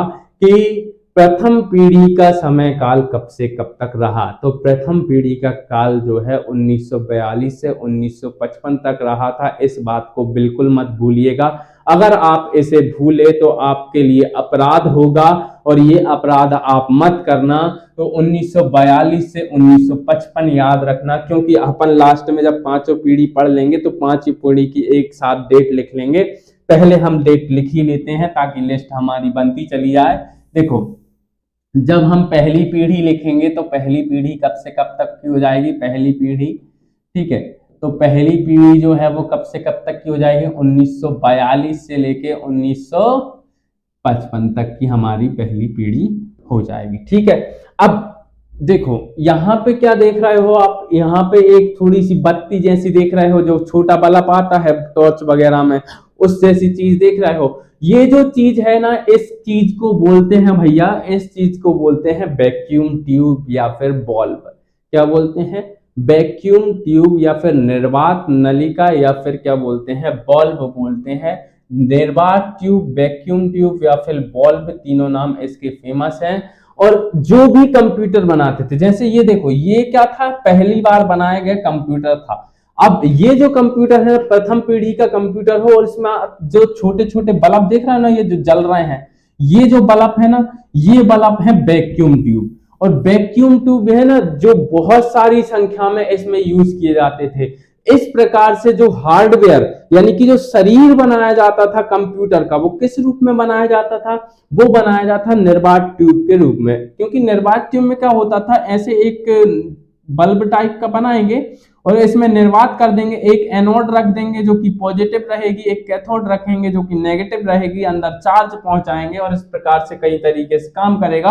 कि प्रथम पीढ़ी का समय काल कब से कब तक रहा। तो प्रथम पीढ़ी का काल जो है 1942 से 1955 तक रहा था। इस बात को बिल्कुल मत भूलिएगा। अगर आप इसे भूले तो आपके लिए अपराध होगा और ये अपराध आप मत करना। तो 1942 से 1955 याद रखना, क्योंकि अपन लास्ट में जब पांचों पीढ़ी पढ़ लेंगे तो पांचवी पीढ़ी की एक साथ डेट लिख लेंगे। पहले हम डेट लिख ही लेते हैं ताकि लिस्ट हमारी बनती चली जाए। देखो, जब हम पहली पीढ़ी लिखेंगे तो पहली पीढ़ी कब से कब तक की हो जाएगी, पहली पीढ़ी, ठीक है। तो पहली पीढ़ी जो है वो कब से कब तक की हो जाएगी, 1942 से लेके 1955 तक की हमारी पहली पीढ़ी हो जाएगी। ठीक है, अब देखो यहाँ पे क्या देख रहे हो आप, यहाँ पे एक थोड़ी सी बत्ती जैसी देख रहे हो, जो छोटा बल्ब आता है टॉर्च वगैरह में, उस जैसी चीज देख रहे हो। ये जो चीज है ना, इस चीज को बोलते हैं भैया, इस चीज को बोलते हैं वैक्यूम ट्यूब या फिर बल्ब। क्या बोलते हैं, वैक्यूम ट्यूब या फिर निर्वात नलिका या फिर क्या बोलते हैं, बल्ब बोलते हैं। निर्वात ट्यूब, वैक्यूम ट्यूब या फिर बल्ब, तीनों नाम इसके फेमस हैं। और जो भी कंप्यूटर बनाते थे, जैसे ये देखो, ये क्या था, पहली बार बनाया गया कंप्यूटर था। अब ये जो कंप्यूटर है प्रथम पीढ़ी का कंप्यूटर हो और इसमें जो छोटे छोटे बल्ब देख रहे हैं ना, ये जो जल रहे हैं, ये जो बल्ब है ना, ये बल्ब है वैक्यूम ट्यूब। और वैक्यूम ट्यूब है ना, जो बहुत सारी संख्या में इसमें यूज किए जाते थे। इस प्रकार से जो हार्डवेयर यानी कि जो शरीर बनाया जाता था कंप्यूटर का, वो किस रूप में बनाया जाता था, वो बनाया जाता था निर्वात ट्यूब के रूप में। क्योंकि निर्वात ट्यूब में क्या होता था, ऐसे एक बल्ब टाइप का बनाएंगे और इसमें निर्वात कर देंगे, एक एनोड रख देंगे जो कि पॉजिटिव रहेगी, एक कैथोड रखेंगे जो कि नेगेटिव रहेगी, अंदर चार्ज पहुंचाएंगे और इस प्रकार से कई तरीके से काम करेगा।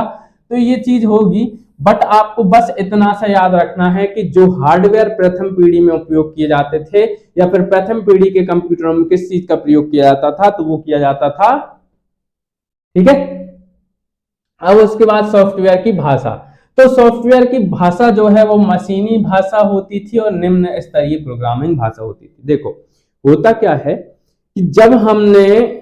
तो ये चीज होगी। बट आपको बस इतना सा याद रखना है कि जो हार्डवेयर प्रथम पीढ़ी में उपयोग किए जाते थे या फिर प्रथम पीढ़ी के कंप्यूटरों में किस चीज का प्रयोग किया जाता था, तो वो किया जाता था, ठीक है। अब उसके बाद सॉफ्टवेयर की भाषा। तो सॉफ्टवेयर की भाषा जो है वो मशीनी भाषा होती थी और निम्न स्तरीय प्रोग्रामिंग भाषा होती थी। देखो होता क्या है कि जब हमने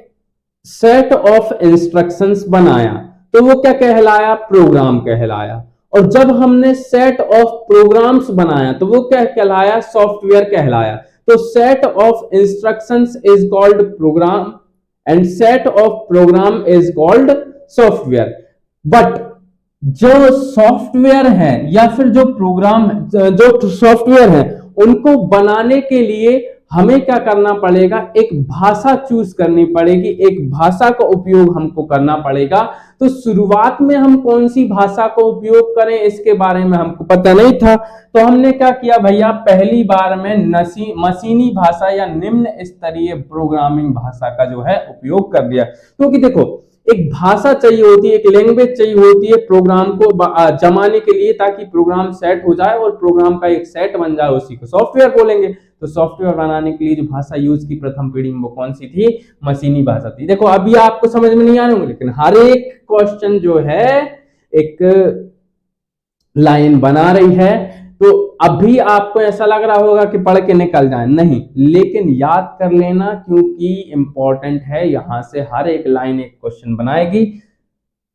सेट ऑफ इंस्ट्रक्शंस बनाया तो वो क्या कहलाया, प्रोग्राम कहलाया। और जब हमने सेट ऑफ प्रोग्राम्स बनाया तो वो क्या कहलाया, सॉफ्टवेयर कहलाया। तो set of instructions is called program and set of program is called software. But जो सॉफ्टवेयर है या फिर जो प्रोग्राम, जो सॉफ्टवेयर है, उनको बनाने के लिए हमें क्या करना पड़ेगा, एक भाषा चूज करनी पड़ेगी, एक भाषा का उपयोग हमको करना पड़ेगा। तो शुरुआत में हम कौन सी भाषा का उपयोग करें इसके बारे में हमको पता नहीं था। तो हमने क्या किया भैया, पहली बार में मशीनी भाषा या निम्न स्तरीय प्रोग्रामिंग भाषा का जो है उपयोग कर दिया। क्योंकि देखो एक भाषा चाहिए होती है, एक लैंग्वेज चाहिए होती है प्रोग्राम को जमाने के लिए, ताकि प्रोग्राम सेट हो जाए और प्रोग्राम का एक सेट बन जाए, उसी को सॉफ्टवेयर बोलेंगे। तो सॉफ्टवेयर बनाने के लिए जो भाषा यूज की प्रथम पीढ़ी में वो कौन सी थी, मशीनी भाषा थी। देखो अभी आपको समझ में नहीं आ रहे होंगे, लेकिन हर एक क्वेश्चन जो है एक लाइन बना रही है। तो अभी आपको ऐसा लग रहा होगा कि पढ़ के निकल जाए, नहीं, लेकिन याद कर लेना क्योंकि इंपॉर्टेंट है। यहां से हर एक लाइन एक क्वेश्चन बनाएगी।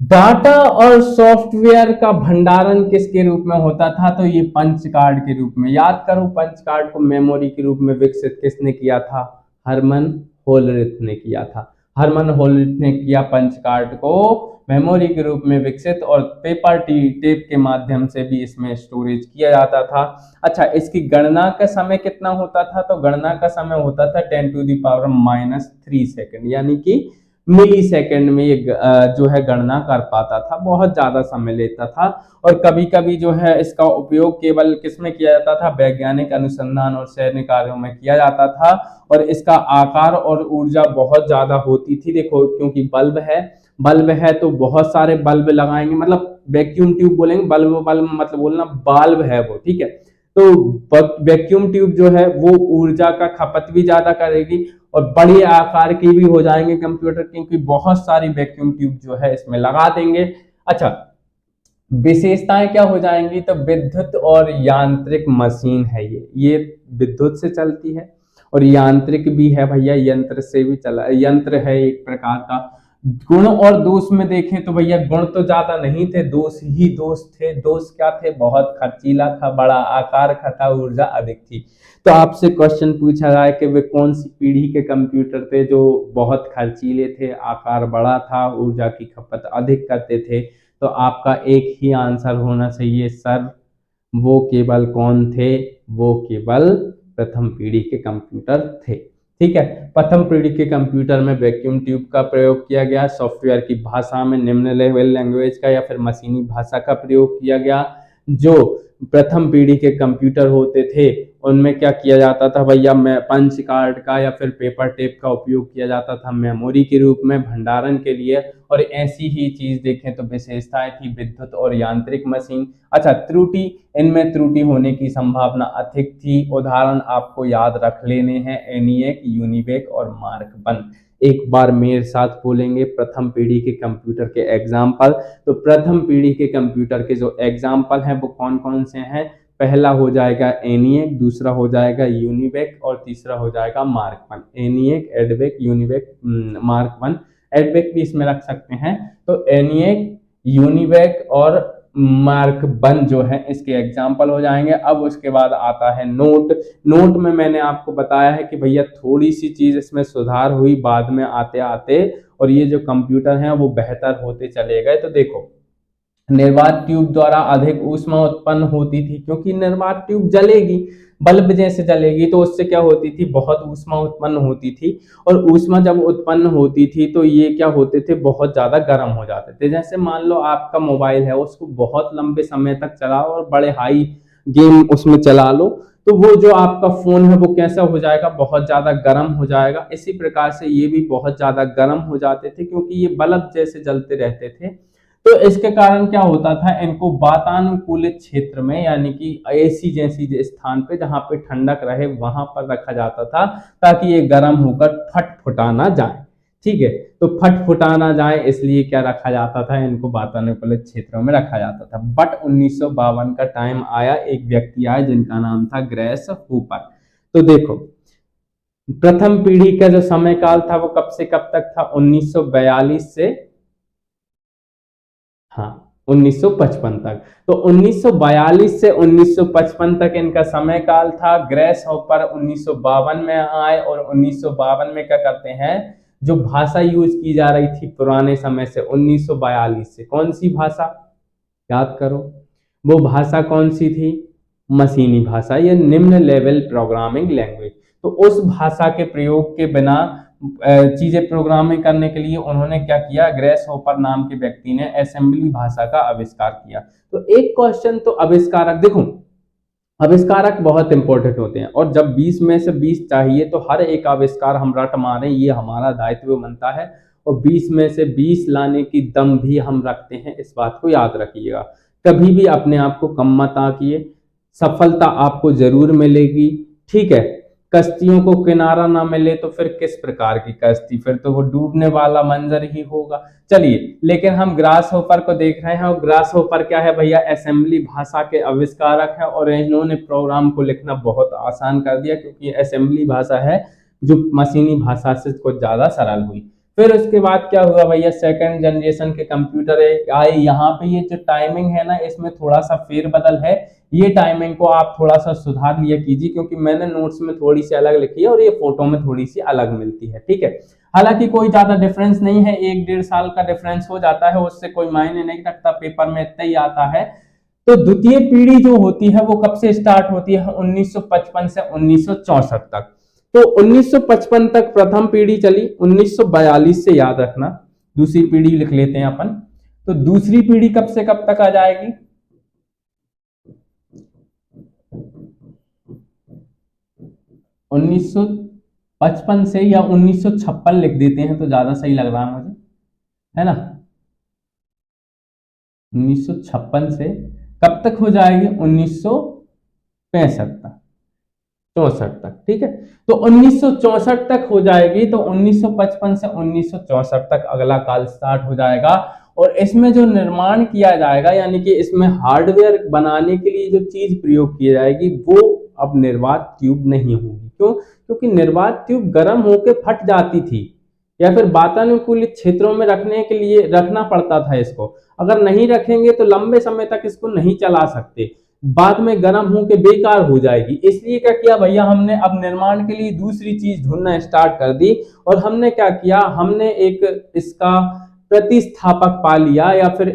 डाटा और सॉफ्टवेयर का भंडारण किसके रूप में होता था, तो ये पंच कार्ड के रूप में। याद करो, पंच कार्ड को मेमोरी के रूप में विकसित किसने किया था, हरमन होलरिथ ने किया था। हरमन होल्ट ने किया पंच कार्ड को मेमोरी के रूप में विकसित और पेपर टेप के माध्यम से भी इसमें स्टोरेज किया जाता था। अच्छा, इसकी गणना का समय कितना होता था? तो गणना का समय होता था 10⁻³ सेकंड, यानी कि मिली सेकंड में ये जो है गणना कर पाता था, बहुत ज्यादा समय लेता था। और कभी कभी जो है इसका उपयोग केवल किसमें किया जाता था? वैज्ञानिक अनुसंधान और सैन्य कार्यों में किया जाता था। और इसका आकार और ऊर्जा बहुत ज्यादा होती थी। देखो, क्योंकि बल्ब है तो बहुत सारे बल्ब लगाएंगे, मतलब वैक्यूम ट्यूब बोलेंगे, बल्ब मतलब बोलना बाल्ब है वो, ठीक है। तो वैक्यूम ट्यूब जो है वो ऊर्जा का खपत भी ज्यादा करेगी और बड़ी आकार की भी हो जाएंगे कंप्यूटर, क्योंकि बहुत सारी वैक्यूम ट्यूब जो है इसमें लगा देंगे। अच्छा, विशेषताएं क्या हो जाएंगी? तो विद्युत और यांत्रिक मशीन है ये विद्युत से चलती है और यांत्रिक भी है भैया, यंत्र से भी चला, यंत्र है एक प्रकार का। गुण और दोष में देखें तो भैया गुण तो ज्यादा नहीं थे, दोष ही दोष थे। दोष क्या थे? बहुत खर्चीला था, बड़ा आकार का था, ऊर्जा अधिक थी। तो आपसे क्वेश्चन पूछा जाए कि वे कौन सी पीढ़ी के कंप्यूटर थे जो बहुत खर्चीले थे, आकार बड़ा था, ऊर्जा की खपत अधिक करते थे? तो आपका एक ही आंसर होना चाहिए सर, वो केवल कौन थे? वो केवल प्रथम पीढ़ी के कंप्यूटर थे। ठीक है, प्रथम पीढ़ी के कंप्यूटर में वैक्यूम ट्यूब का प्रयोग किया गया, सॉफ्टवेयर की भाषा में निम्न लेवल लैंग्वेज का या फिर मशीनी भाषा का प्रयोग किया गया। जो प्रथम पीढ़ी के कंप्यूटर होते थे उनमें क्या किया जाता था भैया? पंच कार्ड का या फिर पेपर टेप का उपयोग किया जाता था मेमोरी के रूप में भंडारण के लिए। और ऐसी ही चीज देखें तो विशेषताएं थी विद्युत और यांत्रिक मशीन। अच्छा, त्रुटि, इनमें त्रुटि होने की संभावना अधिक थी। उदाहरण आपको याद रख लेने हैं, एनिएक, यूनिवेक और मार्क 1। एक बार मेरे साथ बोलेंगे प्रथम पीढ़ी के कंप्यूटर के एग्जाम्पल। तो प्रथम पीढ़ी के कंप्यूटर के जो एग्जाम्पल हैं वो कौन कौन से हैं? पहला हो जाएगा एनिएक, दूसरा हो जाएगा यूनिवेक और तीसरा हो जाएगा mark 1। ENIAC, EDVAC, UNIVAC, mark 1। EDVAC भी इसमें रख सकते हैं। तो एनिएक, यूनिवेक और मार्क 1 जो है इसके एग्जाम्पल हो जाएंगे। अब उसके बाद आता है नोट में मैंने आपको बताया है कि भैया थोड़ी सी चीज इसमें सुधार हुई बाद में आते आते, और ये जो कंप्यूटर हैं वो बेहतर होते चले गए। तो देखो, निर्वात ट्यूब द्वारा अधिक ऊष्मा उत्पन्न होती थी, क्योंकि निर्वात ट्यूब जलेगी, बल्ब जैसे जलेगी, तो उससे क्या होती थी? बहुत ऊष्मा उत्पन्न होती थी। और ऊष्मा जब उत्पन्न होती थी तो ये क्या होते थे? बहुत ज्यादा गर्म हो जाते थे। जैसे मान लो आपका मोबाइल है, उसको बहुत लंबे समय तक चलाओ और बड़े हाई गेम उसमें चला लो, तो वो जो आपका फोन है वो कैसा हो जाएगा? बहुत ज्यादा गर्म हो जाएगा। इसी प्रकार से ये भी बहुत ज्यादा गर्म हो जाते थे, क्योंकि ये बल्ब जैसे जलते रहते थे। तो इसके कारण क्या होता था? इनको वातानुकूलित क्षेत्र में, यानी कि एसी जैसी स्थान पे जहां पे ठंडक रहे वहां पर रखा जाता था, ताकि ये गर्म होकर फटफुटा ना जाए। ठीक है, तो फटफुटा ना जाए इसलिए क्या रखा जाता था? इनको वातानुकूलित क्षेत्रों में रखा जाता था। बट 1952 का टाइम आया, एक व्यक्ति आया जिनका नाम था ग्रेस हूपर। तो देखो, प्रथम पीढ़ी का जो समय काल था वो कब से कब तक था? 1942 से 1955 तक। तो 1942 से 1955 तक इनका समय काल था। ग्रेस हॉपर 1952 में आए और 1952 में क्या करते हैं? जो भाषा यूज की जा रही थी पुराने समय से 1942 से, कौन सी भाषा? याद करो, वो भाषा कौन सी थी? मशीनी भाषा या निम्न लेवल प्रोग्रामिंग लैंग्वेज। तो उस भाषा के प्रयोग के बिना चीजें प्रोग्रामिंग करने के लिए उन्होंने क्या किया? ग्रेस हॉपर नाम के व्यक्ति ने असेंबली भाषा का आविष्कार किया। तो एक क्वेश्चन, तो आविष्कारक, देखो आविष्कारक बहुत इंपॉर्टेंट होते हैं, और जब 20 में से 20 चाहिए तो हर एक आविष्कार हम रट मारे, ये हमारा दायित्व बनता है। और 20 में से 20 लाने की दम भी हम रखते हैं, इस बात को याद रखिएगा। कभी भी अपने आप को कम मत आंकिए, सफलता आपको जरूर मिलेगी। ठीक है, कश्तियों को किनारा ना मिले तो फिर किस प्रकार की कश्ती? फिर तो वो डूबने वाला मंजर ही होगा। चलिए, लेकिन हम ग्रास हॉपर को देख रहे हैं, और ग्रास हॉपर क्या है भैया? असेंबली भाषा के आविष्कारक है, और इन्होंने प्रोग्राम को लिखना बहुत आसान कर दिया, क्योंकि असेंबली भाषा है जो मशीनी भाषा से कुछ ज्यादा सरल हुई। फिर उसके बाद क्या हुआ भैया, सेकंड जनरेशन के कंप्यूटर आए। यहाँ पे ये जो टाइमिंग है ना, इसमें थोड़ा सा फेरबदल है। ये टाइमिंग को आप थोड़ा सा सुधार लिया कीजिए, क्योंकि मैंने नोट्स में थोड़ी सी अलग लिखी है और ये फोटो में थोड़ी सी अलग मिलती है, ठीक है। हालांकि कोई ज्यादा डिफरेंस नहीं है, 1-1.5 साल का डिफरेंस हो जाता है, उससे कोई मायने नहीं रखता, पेपर में इतना ही आता है। तो द्वितीय पीढ़ी जो होती है वो कब से स्टार्ट होती है, 1955 से 1964 तक। तो 1955 तक प्रथम पीढ़ी चली, 1942 से याद रखना दूसरी पीढ़ी लिख लेते हैं अपन। तो दूसरी पीढ़ी कब से कब तक आ जाएगी, 1955 से, या 1956 लिख देते हैं तो ज्यादा सही लग रहा है मुझे, है ना। 1956 से कब तक हो जाएगी, 1965 तक, 64 तक, ठीक है। तो 1964 तक हो जाएगी, तो 1955 से 1964 तक अगला काल स्टार्ट हो जाएगा। और इसमें जो निर्माण किया जाएगा, यानी कि इसमें हार्डवेयर बनाने के लिए जो चीज प्रयोग की जाएगी वो अब निर्वात ट्यूब नहीं होगी। क्यों? क्योंकि निर्वात ट्यूब गर्म होकर फट जाती थी, या फिर वातानुकूलित क्षेत्रों में रखने के लिए रखना पड़ता था इसको। अगर नहीं रखेंगे तो लंबे समय तक इसको नहीं चला सकते, बाद में गर्म होकर बेकार हो जाएगी। इसलिए क्या किया भैया, हमने अब निर्माण के लिए दूसरी चीज ढूंढना स्टार्ट कर दी। और हमने क्या किया, हमने एक इसका प्रतिस्थापक पा लिया, या फिर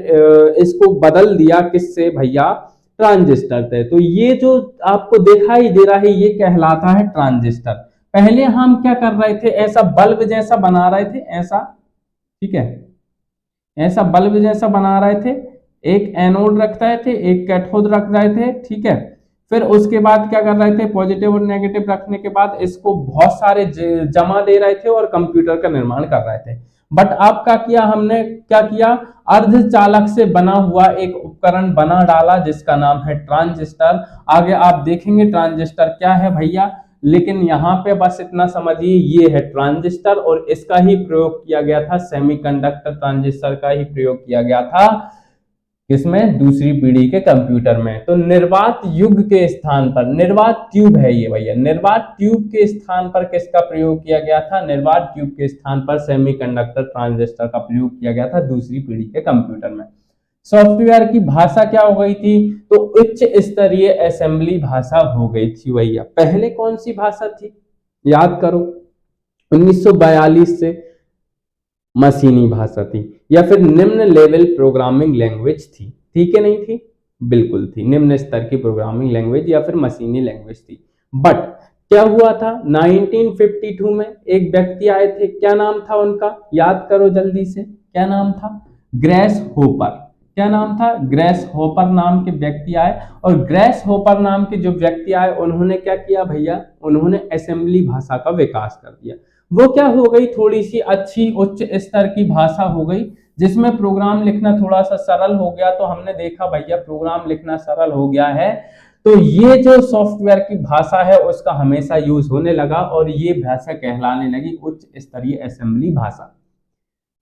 इसको बदल दिया, किससे भैया, ट्रांजिस्टर थे। तो ये जो आपको दिखाई दे रहा है ये कहलाता है ट्रांजिस्टर। पहले हम क्या कर रहे थे, ऐसा बल्ब जैसा बना रहे थे, ऐसा, ठीक है, ऐसा बल्ब जैसा बना रहे थे, एक एनोड रख रहे थे, एक कैथोड रख रहे थे, ठीक है। फिर उसके बाद क्या कर रहे थे, पॉजिटिव और नेगेटिव रखने के बाद इसको बहुत सारे जमा दे रहे थे और कंप्यूटर का निर्माण कर रहे थे। बट अब क्या किया, हमने क्या किया, अर्धचालक से बना हुआ एक उपकरण बना डाला जिसका नाम है ट्रांजिस्टर। आगे आप देखेंगे ट्रांजिस्टर क्या है भैया, लेकिन यहाँ पे बस इतना समझिए, ये है ट्रांजिस्टर, और इसका ही प्रयोग किया गया था, सेमीकंडक्टर ट्रांजिस्टर का ही प्रयोग किया गया था किसमें, दूसरी पीढ़ी के कंप्यूटर में। तो निर्वात युग के स्थान पर, निर्वात ट्यूब है ये भैया, निर्वात ट्यूब के स्थान पर किसका प्रयोग किया गया था, निर्वात ट्यूब के स्थान पर सेमीकंडक्टर ट्रांजिस्टर का प्रयोग किया गया था दूसरी पीढ़ी के कंप्यूटर में। सॉफ्टवेयर की भाषा क्या हो गई थी, तो उच्च स्तरीय असेंबली भाषा हो गई थी भैया। पहले कौन सी भाषा थी, याद करो, 1942 से मशीनी भाषा थी, या फिर निम्न लेवल प्रोग्रामिंग लैंग्वेज थी, ठीक है, नहीं थी, बिल्कुल थी, निम्न स्तर की प्रोग्रामिंग लैंग्वेज या फिर मशीनी लैंग्वेज थी। बट क्या हुआ था, 1952 में एक व्यक्ति आए थे, क्या नाम था उनका, याद करो जल्दी से, क्या नाम था, ग्रेस होपर। क्या नाम था, ग्रेस होपर नाम के व्यक्ति आए, और ग्रेस होपर नाम के जो व्यक्ति आए उन्होंने क्या किया भैया, उन्होंने असेंबली भाषा का विकास कर दिया। वो क्या हो गई, थोड़ी सी अच्छी उच्च स्तर की भाषा हो गई, जिसमें प्रोग्राम लिखना थोड़ा सा सरल हो गया। तो हमने देखा भैया प्रोग्राम लिखना सरल हो गया है, तो ये जो सॉफ्टवेयर की भाषा है उसका हमेशा यूज होने लगा, और ये भाषा कहलाने लगी उच्च स्तरीय असेंबली भाषा।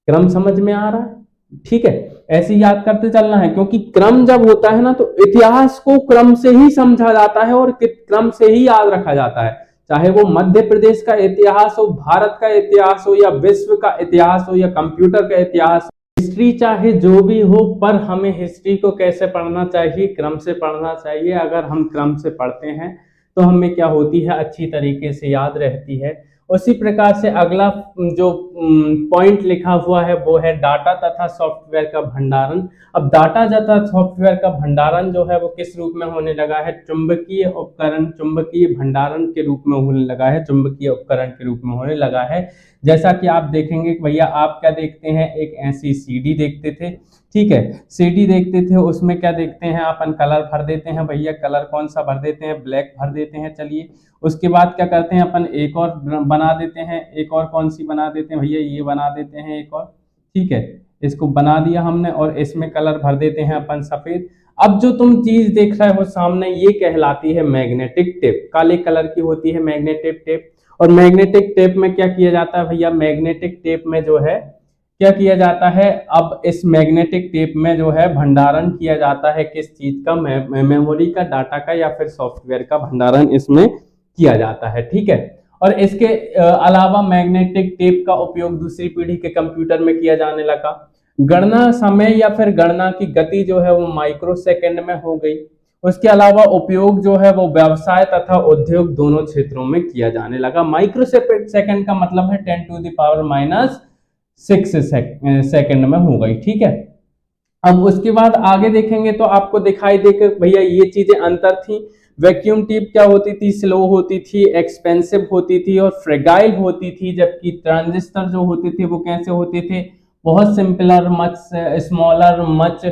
क्रम समझ में आ रहा है, ठीक है, ऐसे याद करते चलना है, क्योंकि क्रम जब होता है ना तो इतिहास को क्रम से ही समझा जाता है और क्रम से ही याद रखा जाता है। चाहे वो मध्य प्रदेश का इतिहास हो, भारत का इतिहास हो, या विश्व का इतिहास हो, या कंप्यूटर का इतिहास, हिस्ट्री चाहे जो भी हो, पर हमें हिस्ट्री को कैसे पढ़ना चाहिए, क्रम से पढ़ना चाहिए। अगर हम क्रम से पढ़ते हैं तो हमें क्या होती है, अच्छी तरीके से याद रहती है। उसी प्रकार से अगला जो पॉइंट लिखा हुआ है वो है डाटा तथा सॉफ्टवेयर का भंडारण। अब डाटा तथा सॉफ्टवेयर का भंडारण जो है वो किस रूप में होने लगा है, चुंबकीय उपकरण, चुंबकीय भंडारण के रूप में होने लगा है, चुंबकीय उपकरण के रूप में होने लगा है। जैसा कि आप देखेंगे भैया, आप क्या देखते हैं, एक ऐसी सीडी देखते थे, ठीक है, सीडी देखते थे, उसमें क्या देखते हैं अपन, कलर भर देते हैं भैया, कलर कौन सा भर देते हैं, ब्लैक भर देते हैं। चलिए उसके बाद क्या करते हैं अपन, एक और बना देते हैं, एक और कौन सी बना देते हैं भैया, ये बना देते हैं एक और, ठीक है, इसको बना दिया हमने, और इसमें कलर भर देते हैं अपन सफेद। अब जो तुम चीज देख रहे हो सामने, ये कहलाती है मैग्नेटिक टेप, काले कलर की होती है मैग्नेटिक टेप। और मैग्नेटिक टेप में क्या किया जाता है भैया, मैग्नेटिक टेप में जो है क्या किया जाता है, अब इस मैग्नेटिक टेप में जो है भंडारण किया जाता है किस चीज का, मेमोरी का, डाटा का, या फिर सॉफ्टवेयर का भंडारण इसमें किया जाता है, ठीक है। और इसके अलावा मैग्नेटिक टेप का उपयोग दूसरी पीढ़ी के कंप्यूटर में किया जाने लगा। गणना समय या फिर गणना की गति जो है वो माइक्रो सेकंड में हो गई। उसके अलावा उपयोग जो है वो व्यवसाय तथा उद्योग दोनों क्षेत्रों में किया जाने लगा। माइक्रो सेकंड का मतलब है 10 टू द पावर -6 सेकंड में हो गई, ठीक है। अब उसके बाद आगे देखेंगे तो आपको दिखाई देगा भैया ये चीजें अंतर थी। वैक्यूम ट्यूब क्या होती थी, स्लो होती थी, एक्सपेंसिव होती थी और फ्रेगाइल होती थी, जबकि ट्रांजिस्टर जो होते थे वो कैसे होते थे, बहुत simpler, much smaller, much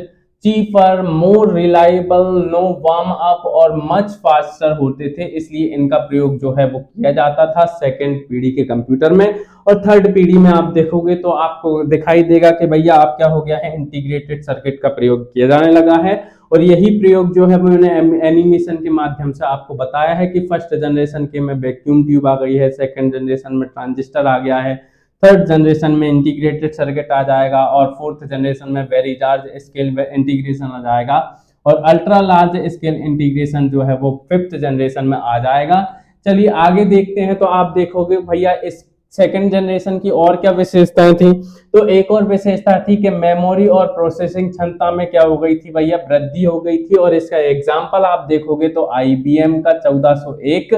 cheaper, more reliable, no warm up और मच फास्टर होते थे। इसलिए इनका प्रयोग जो है वो किया जाता था सेकंड पीढ़ी के कंप्यूटर में। और थर्ड पीढ़ी में आप देखोगे तो आपको दिखाई देगा कि भैया आप क्या हो गया है, इंटीग्रेटेड सर्किट का प्रयोग किया जाने लगा है। और यही प्रयोग जो है मैंने एनिमेशन के माध्यम से आपको बताया है कि फर्स्ट जनरेशन के में वैक्यूम ट्यूब आ गई है, सेकंड जनरेशन में ट्रांजिस्टर आ गया है, थर्ड जनरेशन में इंटीग्रेटेड सर्किट आ जाएगा और फोर्थ जनरेशन में वेरी लार्ज स्केल इंटीग्रेशन आ जाएगा और अल्ट्रा लार्ज स्केल इंटीग्रेशन जो है वो फिफ्थ जनरेशन में आ जाएगा। चलिए आगे देखते हैं। तो आप देखोगे भैया इस सेकेंड जनरेशन की और क्या विशेषताएं थी। तो एक और विशेषता थी कि मेमोरी और प्रोसेसिंग क्षमता में क्या हो गई थी भैया, वृद्धि हो गई थी। और इसका एग्जाम्पल आप देखोगे तो IBM का 1401,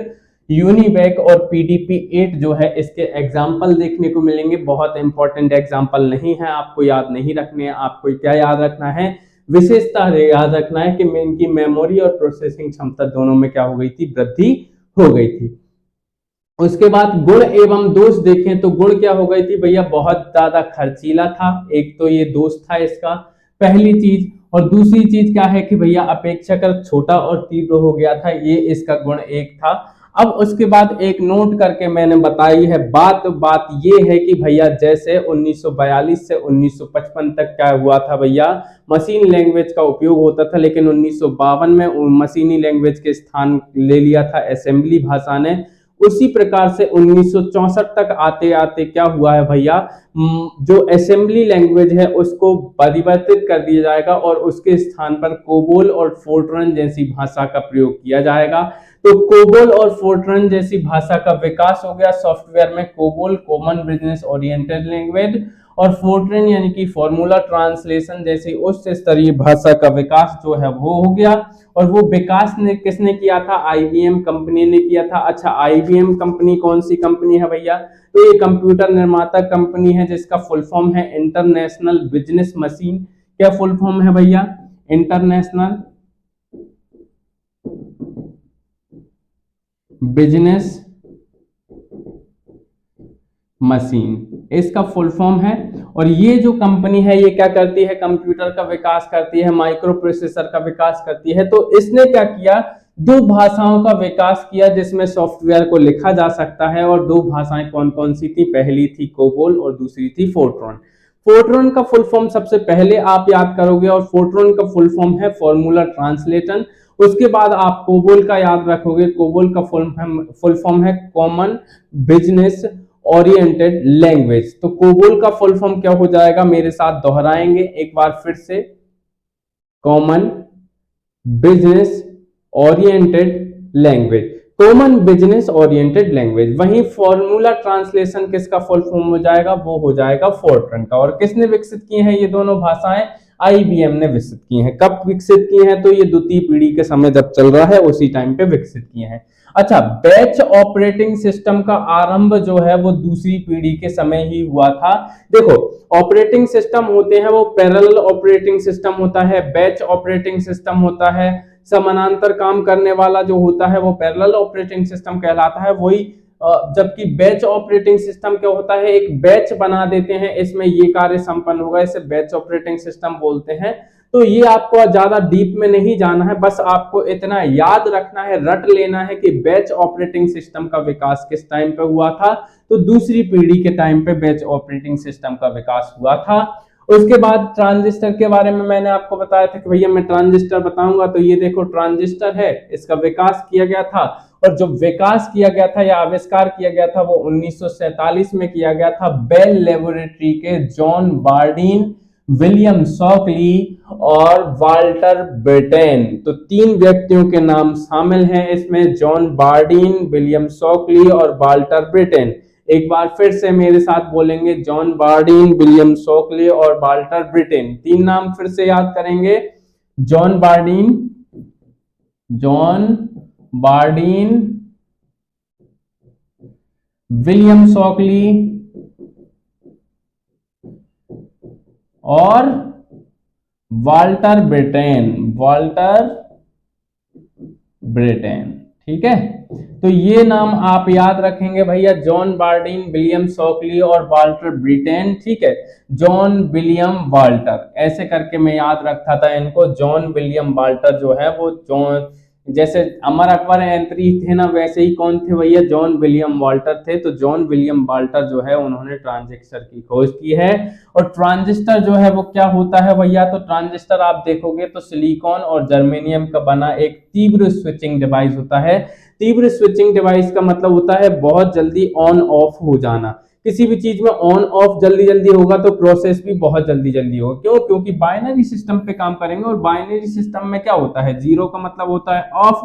यूनिवैक और PDP-8 जो है इसके एग्जाम्पल देखने को मिलेंगे। बहुत इंपॉर्टेंट एग्जाम्पल नहीं है, आपको याद नहीं रखने हैं। आपको क्या याद रखना है, विशेषता याद रखना है कि इनकी मेमोरी और प्रोसेसिंग क्षमता दोनों में क्या हो गई थी, वृद्धि हो गई थी। उसके बाद गुण एवं दोष देखें तो गुण क्या हो गई थी भैया, बहुत ज्यादा खर्चीला था। एक तो ये दोष था इसका, पहली चीज। और दूसरी चीज क्या है कि भैया अपेक्षाकृत छोटा और तीव्र हो गया था, ये इसका गुण एक था। अब उसके बाद एक नोट करके मैंने बताई है बात ये है कि भैया जैसे 1942 से 1955 तक क्या हुआ था भैया, मशीन लैंग्वेज का उपयोग होता था, लेकिन 1952 में मशीनी लैंग्वेज के स्थान ले लिया था असेंबली भाषा ने। उसी प्रकार से 1964 तक आते आते क्या हुआ है भैया, जो असेंबली लैंग्वेज है उसको परिवर्तित कर दिया जाएगा और उसके स्थान पर कोबोल और फोर्ट्रन जैसी भाषा का प्रयोग किया जाएगा। तो कोबोल और फोर्ट्रन जैसी भाषा का विकास हो गया सॉफ्टवेयर में। COBOL common business oriented language और फोर्ट्रन यानी कि फॉर्मूला ट्रांसलेशन जैसी उच्च स्तरीय भाषा का विकास जो है वो हो गया। और वो विकास ने किसने किया था, IBM कंपनी ने किया था। अच्छा, IBM कंपनी कौन सी कंपनी है भैया, तो ये कंप्यूटर निर्माता कंपनी है जिसका फुल फॉर्म है इंटरनेशनल बिजनेस मशीन। क्या फुल फॉर्म है भैया, इंटरनेशनल बिजनेस मशीन, इसका फुल फॉर्म है। और ये जो कंपनी है ये क्या करती है, कंप्यूटर का विकास करती है, माइक्रो प्रोसेसर का विकास करती है। तो इसने क्या किया, दो भाषाओं का विकास किया जिसमें सॉफ्टवेयर को लिखा जा सकता है। और दो भाषाएं कौन कौन सी थी, पहली थी कोबोल और दूसरी थी फोर्ट्रन। फोर्ट्रन का फुल फॉर्म सबसे पहले आप याद करोगे और फोर्ट्रन का फुल फॉर्म है फॉर्मूला ट्रांसलेशन। उसके बाद आप कोबोल का याद रखोगे, कोबोल का फुल फॉर्म है कॉमन बिजनेस ओरिएंटेड लैंग्वेज। तो कोबोल का फुल फॉर्म क्या हो जाएगा, मेरे साथ दोहराएंगे एक बार फिर से, common business oriented language, common business oriented language. वहीं फॉर्मूला ट्रांसलेशन किसका फुल फॉर्म हो जाएगा, वो हो जाएगा फोर्ट्रन का। और किसने विकसित किए हैं ये दोनों भाषाएं, IBM ने विकसित की हैं। कब विकसित की हैं, तो ये द्वितीय पीढ़ी के समय जब चल रहा है उसी टाइम पे विकसित किए हैं। अच्छा, बैच ऑपरेटिंग सिस्टम का आरंभ जो है वो दूसरी पीढ़ी के समय ही हुआ था। देखो, ऑपरेटिंग सिस्टम होते हैं वो पैरेलल ऑपरेटिंग सिस्टम होता है, बैच ऑपरेटिंग सिस्टम होता है, समानांतर काम करने वाला जो होता है वो पैरेलल ऑपरेटिंग सिस्टम कहलाता है। वही जबकि बैच ऑपरेटिंग सिस्टम क्या होता है, एक बैच बना देते हैं, इसमें ये कार्य संपन्न होगा, इसे बैच ऑपरेटिंग सिस्टम बोलते हैं। तो ये आपको ज्यादा डीप में नहीं जाना है, बस आपको इतना याद रखना है, रट लेना है कि बैच ऑपरेटिंग सिस्टम का विकास किस टाइम पे हुआ था। तो दूसरी पीढ़ी के टाइम पे बैच ऑपरेटिंग सिस्टम का विकास हुआ था। उसके बाद ट्रांजिस्टर के बारे में मैंने आपको बताया था कि भैया मैं ट्रांजिस्टर बताऊंगा। तो ये देखो ट्रांजिस्टर है, इसका विकास किया गया था। और जो विकास किया गया था या आविष्कार किया गया था वो 1947 में किया गया था बेल लेबोरेटरी के जॉन बार्डीन विलियम शॉकली और वाल्टर ब्रिटेन। तो 3 व्यक्तियों के नाम शामिल हैं इसमें, जॉन बार्डीन, विलियम शॉकली और वाल्टर ब्रिटेन। एक बार फिर से मेरे साथ बोलेंगे, जॉन बार्डीन, विलियम शॉकली और वाल्टर ब्रिटेन। 3 नाम फिर से याद करेंगे, जॉन बार्डीन, विलियम शॉकली और वाल्टर ब्रिटेन। ठीक है, तो ये नाम आप याद रखेंगे भैया, जॉन बार्डीन, विलियम शॉकली और वाल्टर ब्रिटेन। ठीक है, जॉन विलियम वाल्टर ऐसे करके मैं याद रखता था इनको। जॉन विलियम वाल्टर जो है वो जॉन, जैसे अमर अकबर एंथनी थे ना, वैसे ही कौन थे भैया, जॉन विलियम वाल्टर थे। तो जॉन विलियम वाल्टर जो है उन्होंने ट्रांजिस्टर की खोज की है। और ट्रांजिस्टर जो है वो क्या होता है भैया, तो ट्रांजिस्टर आप देखोगे तो सिलिकॉन और जर्मेनियम का बना एक तीव्र स्विचिंग डिवाइस होता है। तीव्र स्विचिंग डिवाइस का मतलब होता है बहुत जल्दी ऑन ऑफ हो जाना। किसी भी चीज में ऑन ऑफ जल्दी जल्दी होगा तो प्रोसेस भी बहुत जल्दी जल्दी होगा। क्यों? क्योंकि बाइनरी सिस्टम पे काम करेंगे, और बाइनरी सिस्टम में क्या होता है, 0 का मतलब होता है ऑफ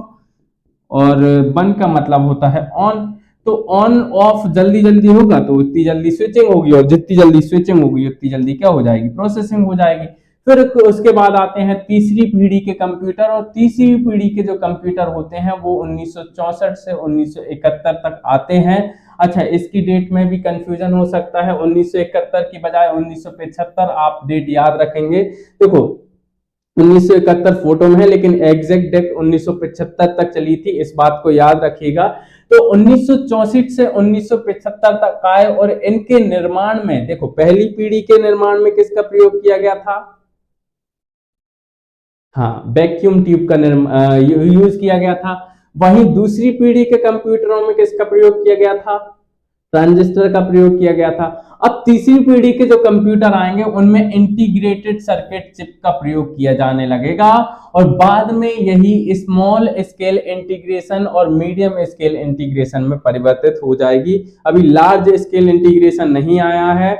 और 1 का मतलब होता है ऑन। तो ऑन ऑफ जल्दी जल्दी होगा तो उतनी जल्दी स्विचिंग होगी, और जितनी जल्दी स्विचिंग होगी उतनी जल्दी क्या हो जाएगी, प्रोसेसिंग हो जाएगी। फिर उसके बाद आते हैं तीसरी पीढ़ी के कंप्यूटर। और तीसरी पीढ़ी के जो कंप्यूटर होते हैं वो 1964 से 1971 तक आते हैं। अच्छा, इसकी डेट में भी कंफ्यूजन हो सकता है, 1971 की बजाय 1975 आप डेट याद रखेंगे। देखो 1971 फोटो में है, लेकिन एग्जैक्ट डेट 1975 तक चली थी, इस बात को याद रखिएगा। तो 1964 से 1975 तक आए, और इनके निर्माण में देखो, पहली पीढ़ी के निर्माण में किसका प्रयोग किया गया था, हाँ, वैक्यूम ट्यूब का यूज किया गया था। वहीं दूसरी पीढ़ी के कंप्यूटरों में किसका प्रयोग किया गया था, ट्रांजिस्टर का प्रयोग किया गया था। अब तीसरी पीढ़ी के जो कंप्यूटर आएंगे उनमें इंटीग्रेटेड सर्किट चिप का प्रयोग किया जाने लगेगा, और बाद में यही स्मॉल स्केल इंटीग्रेशन और मीडियम स्केल इंटीग्रेशन में परिवर्तित हो जाएगी। अभी लार्ज स्केल इंटीग्रेशन नहीं आया है,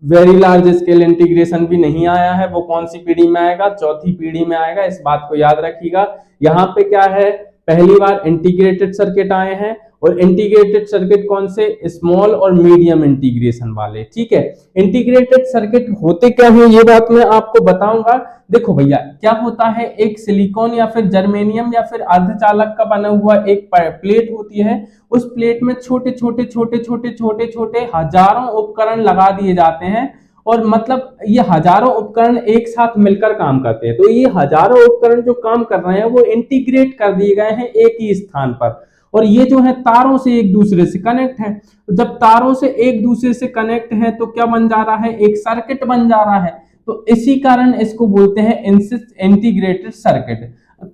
वेरी लार्ज स्केल इंटीग्रेशन भी नहीं आया है। वो कौन सी पीढ़ी में आएगा, चौथी पीढ़ी में आएगा, इस बात को याद रखिएगा। यहाँ पे क्या है, पहली बार इंटीग्रेटेड सर्किट आए हैं, और इंटीग्रेटेड सर्किट कौन से, स्मॉल और मीडियम इंटीग्रेशन वाले। ठीक है, इंटीग्रेटेड सर्किट होते क्या है ये बात मैं आपको बताऊंगा। देखो भैया, क्या होता है, एक सिलिकॉन या फिर जर्मेनियम या फिर अर्धचालक का बना हुआ एक प्लेट होती है। उस प्लेट में छोटे छोटे छोटे छोटे छोटे छोटे हजारों उपकरण लगा दिए जाते हैं, और मतलब ये हजारों उपकरण एक साथ मिलकर काम करते हैं। तो ये हजारों उपकरण जो काम कर रहे हैं वो इंटीग्रेट कर दिए गए हैं एक ही स्थान पर, और ये जो है तारों से एक दूसरे से कनेक्ट है। तो जब तारों से एक दूसरे से कनेक्ट है तो क्या बन जा रहा है, एक सर्किट बन जा रहा है। तो इसी कारण इसको बोलते हैं इंटीग्रेटेड सर्किट।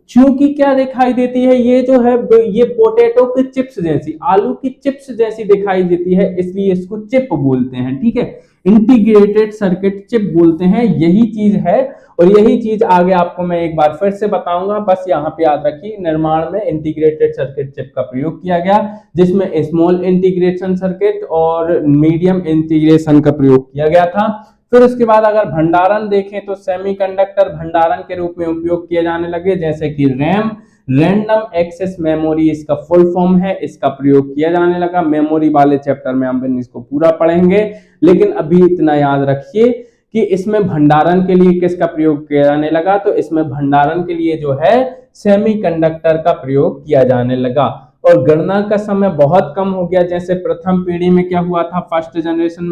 चूंकि क्या दिखाई देती है, ये जो है ये पोटैटो के चिप्स जैसी, आलू की चिप्स जैसी दिखाई देती है, इसलिए इसको चिप बोलते हैं। ठीक है, इंटीग्रेटेड सर्किट चिप बोलते हैं, यही चीज है। और यही चीज आगे आपको मैं एक बार फिर से बताऊंगा, बस यहाँ पे याद रखिए, निर्माण में इंटीग्रेटेड सर्किट चिप का प्रयोग किया गया, जिसमें स्मॉल इंटीग्रेशन सर्किट और मीडियम इंटीग्रेशन का प्रयोग किया गया था। फिर उसके बाद अगर भंडारण देखें तो सेमीकंडक्टर भंडारण के रूप में उपयोग किए जाने लगे, जैसे कि रैम, रैंडम एक्सेस मेमोरी इसका फुल फॉर्म है, इसका प्रयोग किया जाने लगा। मेमोरी वाले चैप्टर में हम इसको पूरा पढ़ेंगे, लेकिन अभी इतना याद रखिए कि इसमें भंडारण के लिए किसका प्रयोग किया जाने लगा, तो इसमें भंडारण के लिए जो है सेमीकंडक्टर का प्रयोग किया जाने लगा। और गणना का समय बहुत कम हो गया। जैसे प्रथम पीढ़ी में क्या हुआ था, फर्स्ट जनरेशन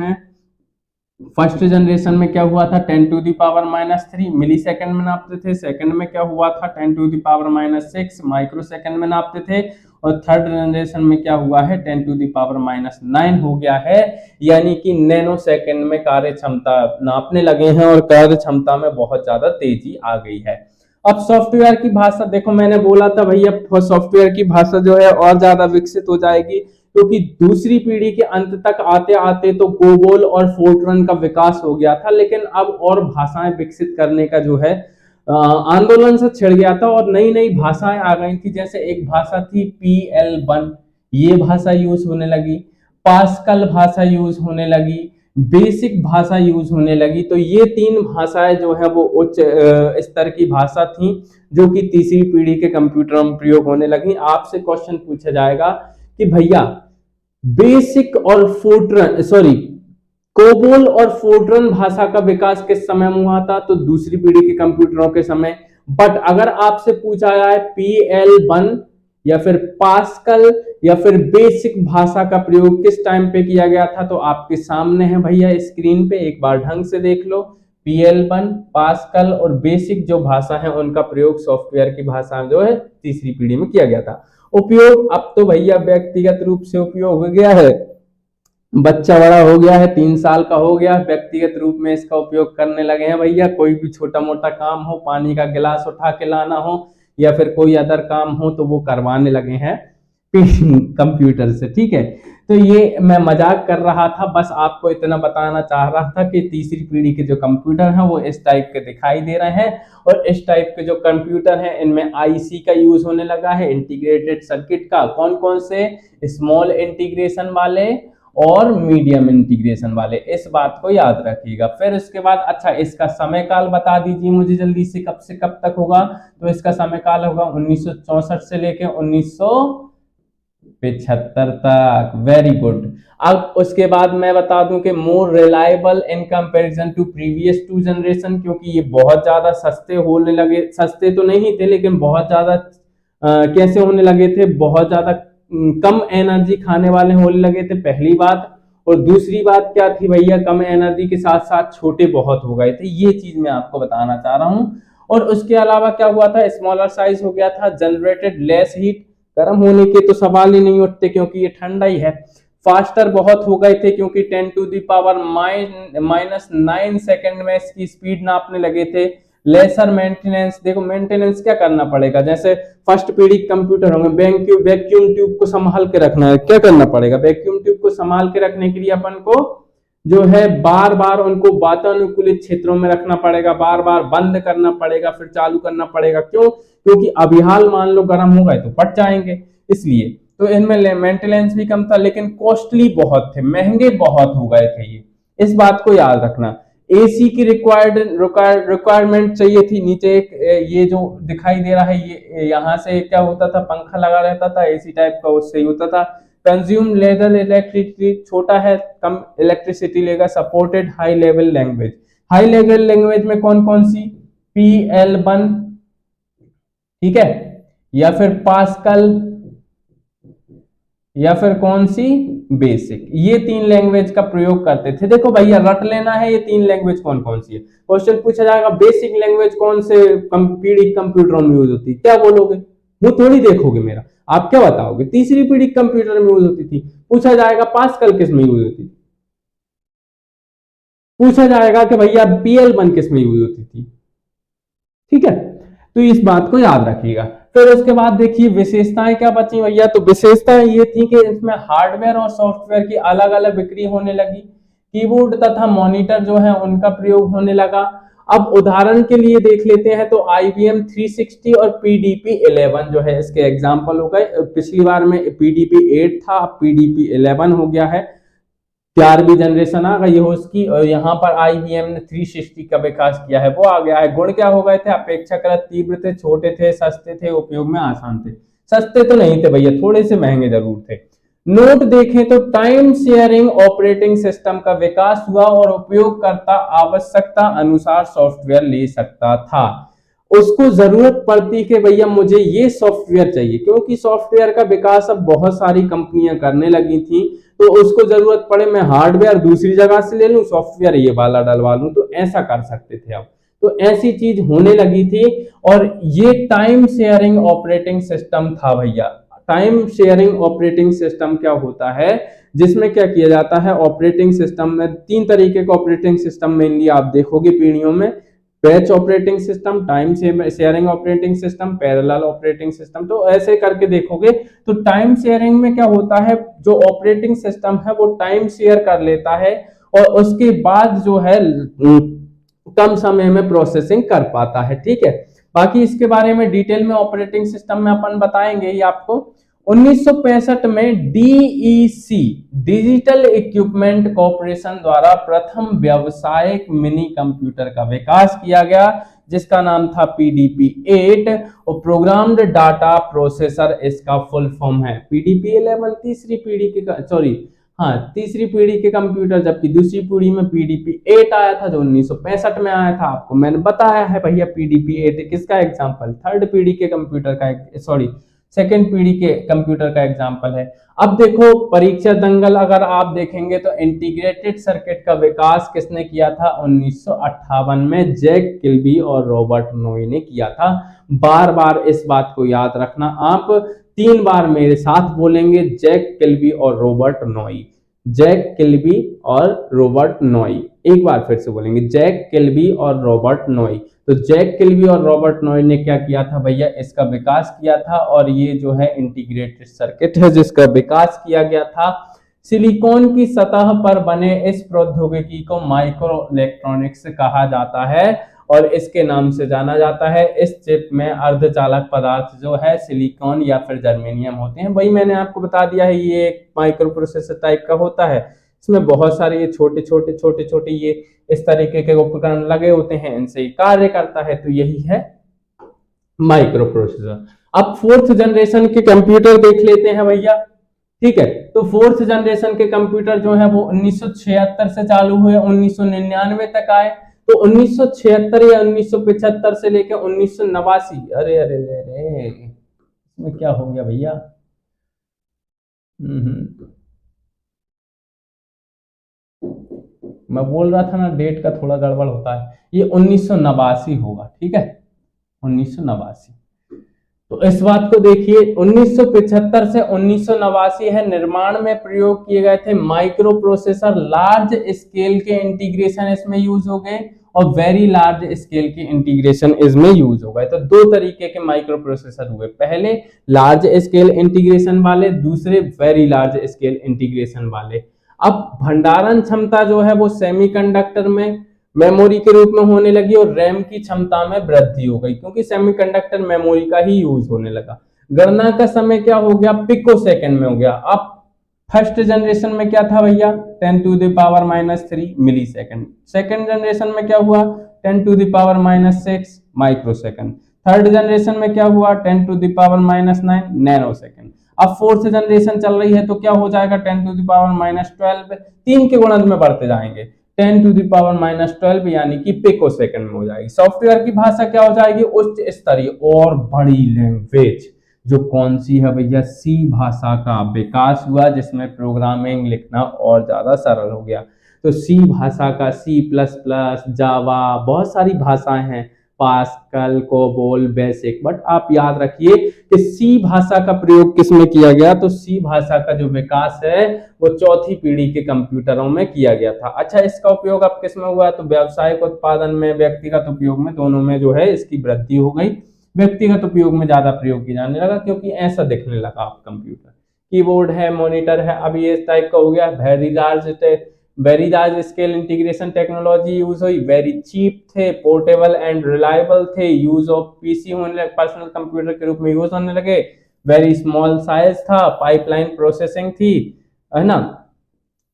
में क्या हुआ था, 10⁻³ मिली सेकंड में नापते थे। सेकंड में क्या हुआ था, 10⁻⁶ माइक्रो सेकंड में नापते थे। और थर्ड जनरेशन में क्या हुआ है, 10⁻⁹ हो गया है, यानी कि नैनो सेकंड में कार्य क्षमता नापने लगे हैं, और कार्य क्षमता में बहुत ज्यादा तेजी आ गई है। अब सॉफ्टवेयर की भाषा देखो, मैंने बोला था भैया सॉफ्टवेयर की भाषा जो है और ज्यादा विकसित हो जाएगी, क्योंकि दूसरी पीढ़ी के अंत तक आते आते तो कोबोल और फोर्ट्रन का विकास हो गया था, लेकिन अब और भाषाएं विकसित करने का जो है आंदोलन से छिड़ गया था, और नई नई भाषाएं आ गई थी। जैसे एक भाषा थी PL1, ये भाषा यूज होने लगी। पास्कल भाषा यूज होने लगी। बेसिक भाषा यूज होने लगी। तो ये 3 भाषाएं जो है वो उच्च स्तर की भाषा थी, जो कि तीसरी पीढ़ी के कंप्यूटर में प्रयोग होने लगी। आपसे क्वेश्चन पूछा जाएगा कि भैया बेसिक और कोबोल और फोर्ट्रन भाषा का विकास किस समय में हुआ था? तो दूसरी पीढ़ी के कंप्यूटरों के समय। बट अगर आपसे पूछा जाए PL1 या फिर पास्कल या फिर बेसिक भाषा का प्रयोग किस टाइम पे किया गया था, तो आपके सामने है भैया स्क्रीन पे, एक बार ढंग से देख लो। PL1, पास्कल और बेसिक जो भाषा है उनका प्रयोग सॉफ्टवेयर की भाषा जो है तीसरी पीढ़ी में किया गया था। उपयोग अब तो भैया व्यक्तिगत रूप से उपयोग हो गया है, बच्चा बड़ा हो गया है, 3 साल का हो गया, व्यक्तिगत रूप में इसका उपयोग करने लगे हैं भैया। कोई भी छोटा मोटा काम हो, पानी का गिलास उठा के लाना हो या फिर कोई अदर काम हो, तो वो करवाने लगे हैं कंप्यूटर से। ठीक है, तो ये मैं मजाक कर रहा था, बस आपको इतना बताना चाह रहा था कि तीसरी पीढ़ी के जो कंप्यूटर हैं वो इस टाइप के दिखाई दे रहे हैं। और इस टाइप के जो कंप्यूटर हैं इनमें IC का यूज होने लगा है, इंटीग्रेटेड सर्किट का। कौन कौन से? स्मॉल इंटीग्रेशन वाले और मीडियम इंटीग्रेशन वाले, इस बात को याद रखिएगा। फिर इसके बाद अच्छा इसका समय काल बता दीजिए मुझे जल्दी से कब तक होगा? तो इसका समय काल होगा 1964 से लेके 1975 तक। Very good. अब उसके बाद मैं बता दूं कि more reliable in comparison to previous 2 generation, क्योंकि ये बहुत ज्यादा सस्ते होने लगे। सस्ते तो नहीं थे लेकिन बहुत ज्यादा कैसे होने लगे थे, बहुत ज्यादा कम एनर्जी खाने वाले होने लगे थे, पहली बात। और दूसरी बात क्या थी भैया, कम एनर्जी के साथ साथ छोटे बहुत हो गए थे। ये चीज मैं आपको बताना चाह रहा हूं। और उसके अलावा क्या हुआ था, स्मॉलर साइज हो गया था, जनरेटेड लेस हीट, गर्म होने के तो सवाल ही नहीं उठते क्योंकि ये ठंडा ही है। फास्टर बहुत हो गए थे क्योंकि 10⁻⁹ सेकंड में इसकी स्पीड नापने लगे थे। लेसर मेंटेनेंस, देखो मेंटेनेंस क्या करना पड़ेगा, जैसे फर्स्ट पीढ़ी कंप्यूटर होंगे, वैक्यूम ट्यूब को संभाल के रखना है, क्या करना पड़ेगा? वैक्यूम ट्यूब को संभाल के रखने के लिए अपन को जो है बार बार उनको वातानुकूलित क्षेत्रों में रखना पड़ेगा, बार बार बंद करना पड़ेगा, फिर चालू करना पड़ेगा। क्यों? क्योंकि अभिहाल मान लो गर्म हो गए तो फट जाएंगे, इसलिए। तो इनमें मेंटेनेंस भी कम था, लेकिन कॉस्टली बहुत थे, महंगे बहुत हो गए थे ये, इस बात को याद रखना। AC की रिक्वायरमेंट चाहिए थी। नीचे एक ये जो दिखाई दे रहा है, ये यहाँ से क्या होता था, पंखा लगा रहता था, AC टाइप का, उससे ही होता था। कंज्यूम लेवल इलेक्ट्रिसिटी, छोटा है, कम इलेक्ट्रिसिटी लेगा। Supported high level language, high level language में कौन कौन सी? PL1, ठीक है, या फिर पास्कल, या फिर कौन सी? बेसिक। ये 3 लैंग्वेज का प्रयोग करते थे। देखो भैया रट लेना है ये 3 लैंग्वेज कौन कौन सी है। क्वेश्चन पूछा जाएगा बेसिक लैंग्वेज कौन से पीढ़ी कंप्यूटरों में यूज होती, क्या बोलोगे? वो थोड़ी देखोगे मेरा, आप क्या बताओगे? तीसरी पीढ़ी कंप्यूटर में यूज होती थी। पूछा जाएगा पास्कल किस में यूज होती थी, पूछा जाएगा कि भैया PL1 किस में यूज होती थी। ठीक है, तो इस बात को याद रखिएगा। फिर उसके बाद देखिए विशेषताएं क्या बची भैया, तो विशेषताएं ये थी कि इसमें हार्डवेयर और सॉफ्टवेयर की अलग अलग बिक्री होने लगी। कीबोर्ड तथा मॉनिटर जो है उनका प्रयोग होने लगा। अब उदाहरण के लिए देख लेते हैं तो IBM 360 और PDP-11 जो है इसके एग्जाम्पल हो गए। पिछली बार में PDP-8 था, अब PDP-11 हो गया है, 4वीं जनरेशन आ गई है उसकी। और यहाँ पर IBM ने 360 का विकास किया है, वो आ गया है। गुण क्या हो गए थे? अपेक्षाकृत तीव्र थे, छोटे थे, सस्ते थे, उपयोग में आसान थे। सस्ते तो नहीं थे भैया, थोड़े से महंगे जरूर थे। नोट देखें तो टाइम शेयरिंग ऑपरेटिंग सिस्टम का विकास हुआ और उपयोगकर्ता आवश्यकता अनुसार सॉफ्टवेयर ले सकता था। उसको जरूरत पड़ती कि भैया मुझे ये सॉफ्टवेयर चाहिए, क्योंकि सॉफ्टवेयर का विकास अब बहुत सारी कंपनियां करने लगी थी, तो उसको जरूरत पड़े मैं हार्डवेयर दूसरी जगह से ले लूं, सॉफ्टवेयर ये वाला डलवा लूं, तो ऐसा कर सकते थे अब। तो ऐसी चीज होने लगी थी। और ये टाइम शेयरिंग ऑपरेटिंग सिस्टम था भैया। टाइम शेयरिंग ऑपरेटिंग सिस्टम क्या होता है, जिसमें क्या किया जाता है, ऑपरेटिंग सिस्टम में 3 तरीके का ऑपरेटिंग सिस्टम मेनली आप देखोगे पीढ़ियों में। Batch operating system, time sharing operating system, parallel operating system. तो ऐसे करके देखोगे तो टाइम शेयरिंग में क्या होता है, जो ऑपरेटिंग सिस्टम है वो टाइम शेयर कर लेता है और उसके बाद जो है कम समय में प्रोसेसिंग कर पाता है। ठीक है, बाकी इसके बारे में डिटेल में ऑपरेटिंग सिस्टम में अपन बताएंगे ही आपको। 1965 में डीईसी डिजिटल इक्विपमेंट कॉर्पोरेशन द्वारा प्रथम व्यावसायिक मिनी कंप्यूटर का विकास किया गया, जिसका नाम था PDP-8 और प्रोग्राम्ड डाटा प्रोसेसर इसका फुल फॉर्म है। PDP-11 तीसरी पीढ़ी के तीसरी पीढ़ी के कंप्यूटर, जबकि दूसरी पीढ़ी में PDP-8 आया था जो 1965 में आया था। आपको मैंने बताया है भैया PDP-8 किसका एग्जाम्पल, थर्ड पीढ़ी के कंप्यूटर का सेकेंड पीढ़ी के कंप्यूटर का एग्जाम्पल है। अब देखो परीक्षा दंगल अगर आप देखेंगे तो इंटीग्रेटेड सर्किट का विकास किसने किया था, 1958 में जैक किल्बी और रॉबर्ट नॉय ने किया था। बार बार इस बात को याद रखना, आप 3 बार मेरे साथ बोलेंगे, जैक किल्बी और रॉबर्ट नॉय, जैक किल्बी और रॉबर्ट नॉय। एक बार फिर से बोलेंगे, जैक किल्बी और रॉबर्ट नॉय। तो जैक किल्बी और रॉबर्ट नॉय ने क्या किया था भैया, इसका विकास किया था। और ये जो है इंटीग्रेटेड सर्किट है जिसका विकास किया गया था। सिलिकॉन की सतह पर बने इस प्रौद्योगिकी को माइक्रो इलेक्ट्रॉनिक्स कहा जाता है और इसके नाम से जाना जाता है। इस चिप में अर्धचालक पदार्थ जो है सिलिकॉन या फिर जर्मेनियम होते हैं। वही मैंने आपको बता दिया है, ये एक माइक्रो प्रोसेसर टाइप का होता है। इसमें बहुत सारे ये छोटे छोटे ये इस तरीके के उपकरण लगे होते हैं, इनसे कार्य करता है। तो यही है माइक्रो प्रोसेसर। अब 4th जनरेशन के कंप्यूटर देख लेते हैं भैया, ठीक है। तो 4th जनरेशन के कंप्यूटर जो है वो 1976 से चालू हुए, 1999 तक आए। तो 1976 या 1975 से लेकर 1989, अरे अरे अरे इसमें क्या हो गया भैया, मैं बोल रहा था ना डेट का थोड़ा गड़बड़ होता है, ये 1989 होगा, ठीक है 1989। तो इस बात को देखिए, 1975 से 1989 है। निर्माण में प्रयोग किए गए थे माइक्रो प्रोसेसर, लार्ज स्केल के इंटीग्रेशन इसमें यूज हो गए और वेरी लार्ज स्केल के इंटीग्रेशन इसमें यूज हो गए। तो 2 तरीके के माइक्रो प्रोसेसर हुए, पहले लार्ज स्केल इंटीग्रेशन वाले, दूसरे वेरी लार्ज स्केल इंटीग्रेशन वाले। अब भंडारण क्षमता जो है वो सेमीकंडक्टर में मेमोरी के रूप में होने लगी और रैम की क्षमता में वृद्धि हो गई, क्योंकि सेमीकंडक्टर मेमोरी का ही यूज होने लगा। गणना का समय क्या हो गया, पिको सेकंड में हो गया। अब फर्स्ट जनरेशन में क्या था भैया, 10⁻³ मिली सेकंड। सेकेंड जनरेशन में क्या हुआ, 10⁻⁻6 माइक्रो सेकंड। थर्ड जनरेशन में क्या हुआ, 10⁻⁻9 नैनो सेकंड। अब 4th जनरेशन चल रही है तो क्या हो जाएगा, 10⁻12 3 के गुणज में बढ़ते जाएंगे, 10⁻12 यानी कि पिको सेकंड में हो जाएगी। सॉफ्टवेयर की भाषा क्या हो जाएगी, उच्च स्तरीय और बड़ी लैंग्वेज, जो कौन सी है भैया, सी भाषा का विकास हुआ, जिसमें प्रोग्रामिंग लिखना और ज्यादा सरल हो गया। तो सी भाषा का C++, जावा, बहुत सारी भाषाएं हैं, पास्कल, कोबोल, बेसिक। बट आप याद रखिए कि सी भाषा का प्रयोग किसमें किया गया, तो सी भाषा का जो विकास है वो 4थी पीढ़ी के कंप्यूटरों में किया गया था। अच्छा, इसका उपयोग अब किसमें हुआ, तो व्यावसायिक उत्पादन में, व्यक्तिगत उपयोग में, दोनों में जो है इसकी वृद्धि हो गई। व्यक्तिगत उपयोग में ज्यादा प्रयोग किया जाने लगा क्योंकि ऐसा दिखने लगा आप कंप्यूटर, कीबोर्ड है, मॉनिटर है। अब ये इस टाइप का हो गया। Very large scale integration technology use हुई, वेरी चीप थे, पोर्टेबल एंड रिलायबल थे, यूज ऑफ पीसी होने लगे, पर्सनल कंप्यूटर के रूप में यूज होने लगे। वेरी स्मॉल साइज था, पाइपलाइन प्रोसेसिंग थी, है ना,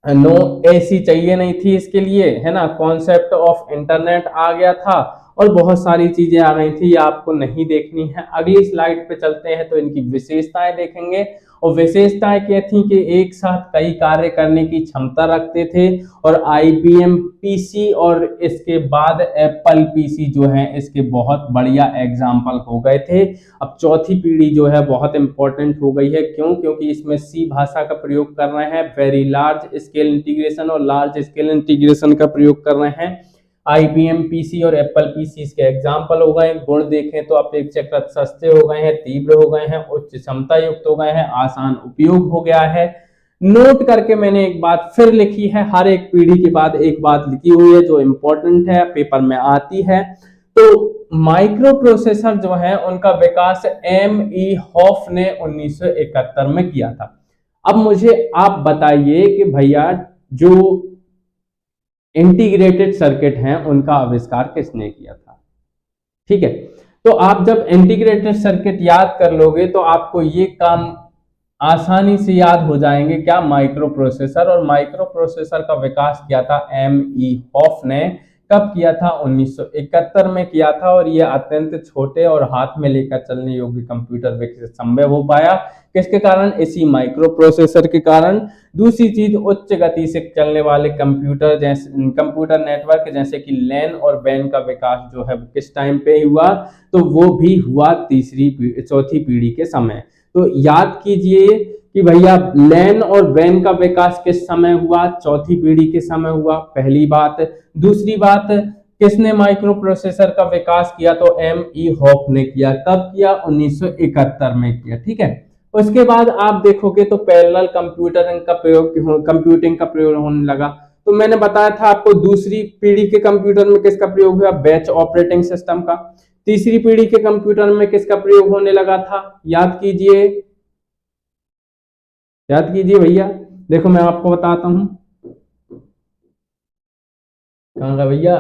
नो एसी चाहिए नहीं थी इसके लिए, है ना, कॉन्सेप्ट ऑफ इंटरनेट आ गया था और बहुत सारी चीजें आ गई थी, आपको नहीं देखनी है। अगली स्लाइड पे चलते हैं तो इनकी विशेषताएं देखेंगे। और विशेषताएं क्या थी कि एक साथ कई कार्य करने की क्षमता रखते थे और IBM पीसी और इसके बाद एप्पल पीसी जो है इसके बहुत बढ़िया एग्जाम्पल हो गए थे। अब 4थी पीढ़ी जो है बहुत इंपॉर्टेंट हो गई है, क्यों, क्योंकि इसमें सी भाषा का प्रयोग कर रहे हैं, वेरी लार्ज स्केल इंटीग्रेशन और लार्ज स्केल इंटीग्रेशन का प्रयोग कर रहे हैं। IBM पीसी और एप्पल पीसी इसके एग्जाम्पल हो गए। गुण देखें तो अपेक्षाकृत सस्ते हो गए हैं, तीव्र हो गए हैं, उच्च क्षमता युक्त हो गए हैं, आसान उपयोग हो गया है। नोट करके मैंने एक बात फिर लिखी है, हर एक पीढ़ी के बाद एक बात लिखी हुई है जो इंपॉर्टेंट है, पेपर में आती है। तो माइक्रो प्रोसेसर जो है उनका विकास M.E. हॉफ ने 1971 में किया था। अब मुझे आप बताइए कि भैया जो इंटीग्रेटेड सर्किट हैं उनका आविष्कार किसने किया था, ठीक है। तो आप जब इंटीग्रेटेड सर्किट याद कर लोगे तो आपको ये काम आसानी से याद हो जाएंगे क्या, माइक्रो प्रोसेसर। और माइक्रो प्रोसेसर का विकास किया था एम.ई. हॉफ ने। कब किया था? 1971 में किया था। और यह अत्यंत छोटे और हाथ में लेकर चलने योग्य कंप्यूटर विकसित संभव हो पाया किसके कारण? इसी माइक्रो प्रोसेसर के कारण। दूसरी चीज, उच्च गति से चलने वाले कंप्यूटर जैसे कंप्यूटर नेटवर्क जैसे कि लैन और वैन का विकास जो है किस टाइम पे हुआ? तो वो भी हुआ चौथी पीढ़ी के समय। तो याद कीजिए कि भैया लैन और वैन का विकास किस समय हुआ? चौथी पीढ़ी के समय हुआ, पहली बात। दूसरी बात, किसने माइक्रो प्रोसेसर का विकास किया? तो एम.ई. हॉफ ने किया। कब किया? 1971 में किया। ठीक है। उसके बाद आप देखोगे तो पैरेलल कंप्यूटिंग का प्रयोग होने लगा। तो मैंने बताया था आपको दूसरी पीढ़ी के कंप्यूटर में किसका प्रयोग हुआ? बैच ऑपरेटिंग सिस्टम का। तीसरी पीढ़ी के कंप्यूटर में किसका प्रयोग होने लगा था? याद कीजिए, याद कीजिए भैया। देखो मैं आपको बताता हूं, कहां का भैया,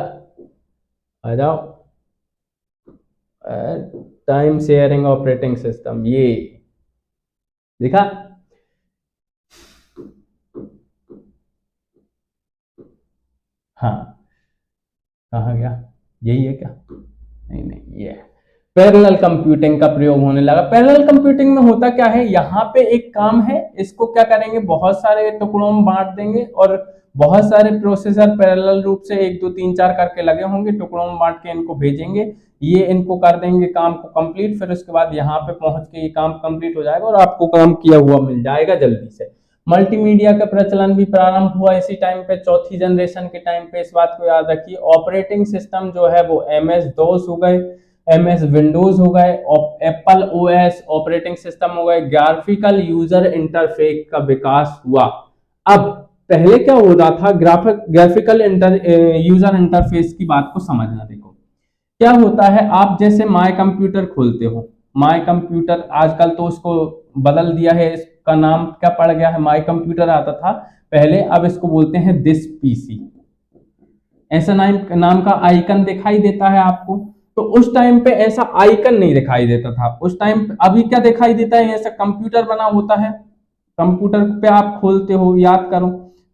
आ जाओ। टाइम शेयरिंग ऑपरेटिंग सिस्टम, ये देखा। हाँ, कहा गया, यही है क्या? नहीं नहीं, ये है। पैरेलल कंप्यूटिंग का प्रयोग होने लगा। पैरेलल कंप्यूटिंग में होता क्या है, यहाँ पे एक काम है, इसको क्या करेंगे, बहुत सारे टुकड़ों में बांट देंगे और बहुत सारे प्रोसेसर पैरेलल रूप से 1 2 3 4 करके लगे होंगे, टुकड़ों में बांट के इनको भेजेंगे, ये इनको कर देंगे काम को कंप्लीट। फिर उसके बाद यहाँ पे पहुंच के ये काम कंप्लीट हो जाएगा और आपको काम किया हुआ मिल जाएगा जल्दी से। मल्टीमीडिया का प्रचलन भी प्रारंभ हुआ इसी टाइम पे, चौथी जनरेशन के टाइम पे। इस बात को याद रखिए। ऑपरेटिंग सिस्टम जो है वो MS DOS हो गए, MS विंडोज हो गए, एप्पल OS ऑपरेटिंग सिस्टम हो गए, ग्राफिकल यूजर इंटरफेस का विकास हुआ। अब पहले क्या हो रहा था, ग्राफिकल यूजर इंटरफेस की बात को समझना। देखो क्या होता है, आप जैसे माय कंप्यूटर खोलते हो, माय कंप्यूटर आजकल तो उसको बदल दिया है, इसका नाम क्या पड़ गया है, माय कंप्यूटर आता था पहले, अब इसको बोलते हैं दिस PC। ऐसा नाम का आइकन दिखाई देता है आपको। तो उस टाइम पे ऐसा आइकन नहीं दिखाई देता था उस टाइम। अभी क्या दिखाई देता है, ऐसा कंप्यूटर बना होता है, कंप्यूटर पे आप खोलते हो, याद करो,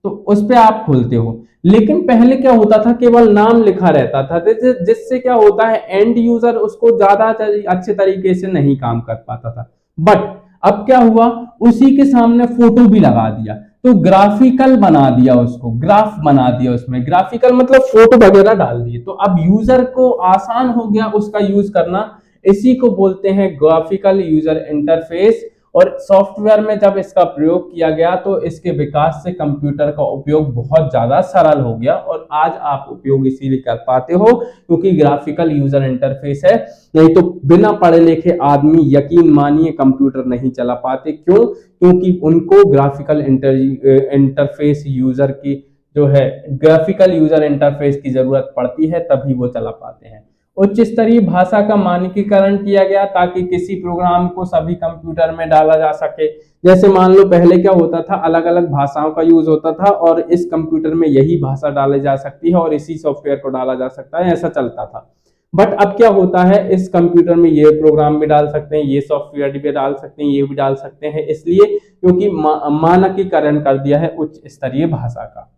तो उस पे आप खोलते हो। लेकिन पहले क्या होता था, केवल नाम लिखा रहता था, जिससे क्या होता है, एंड यूजर उसको ज्यादा अच्छे तरीके से नहीं काम कर पाता था। बट अब क्या हुआ, उसी के सामने फोटो भी लगा दिया, तो ग्राफिकल बना दिया, उसको ग्राफ बना दिया, उसमें ग्राफिकल मतलब फोटो वगैरह डाल दिए, तो अब यूजर को आसान हो गया उसका यूज करना। इसी को बोलते हैं ग्राफिकल यूजर इंटरफेस। और सॉफ्टवेयर में जब इसका प्रयोग किया गया तो इसके विकास से कंप्यूटर का उपयोग बहुत ज्यादा सरल हो गया, और आज आप उपयोग इसीलिए कर पाते हो क्योंकि ग्राफिकल यूजर इंटरफेस है। नहीं तो बिना पढ़े लिखे आदमी यकीन मानिए कंप्यूटर नहीं चला पाते। क्यों? क्योंकि उनको ग्राफिकल इंटरफेस यूजर की जो है, ग्राफिकल यूजर इंटरफेस की जरूरत पड़ती है, तभी वो चला पाते हैं। उच्च स्तरीय भाषा का मानकीकरण किया गया ताकि किसी प्रोग्राम को सभी कंप्यूटर में डाला जा सके। जैसे मान लो पहले क्या होता था, अलग अलग भाषाओं का यूज होता था और इस कंप्यूटर में यही भाषा डाली जा सकती है और इसी सॉफ्टवेयर को डाला जा सकता है, ऐसा चलता था। बट अब क्या होता है, इस कंप्यूटर में ये प्रोग्राम भी डाल सकते हैं, ये सॉफ्टवेयर भी डाल सकते हैं, ये भी डाल सकते हैं, इसलिए क्योंकि मानकीकरण कर दिया है उच्च स्तरीय भाषा का।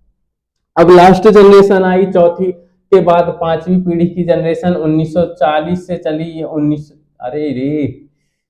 अब लास्ट जनरेशन आई चौथी के बाद, पांचवी पीढ़ी की जनरेशन 1940 से चली, ये 19, अरे रे,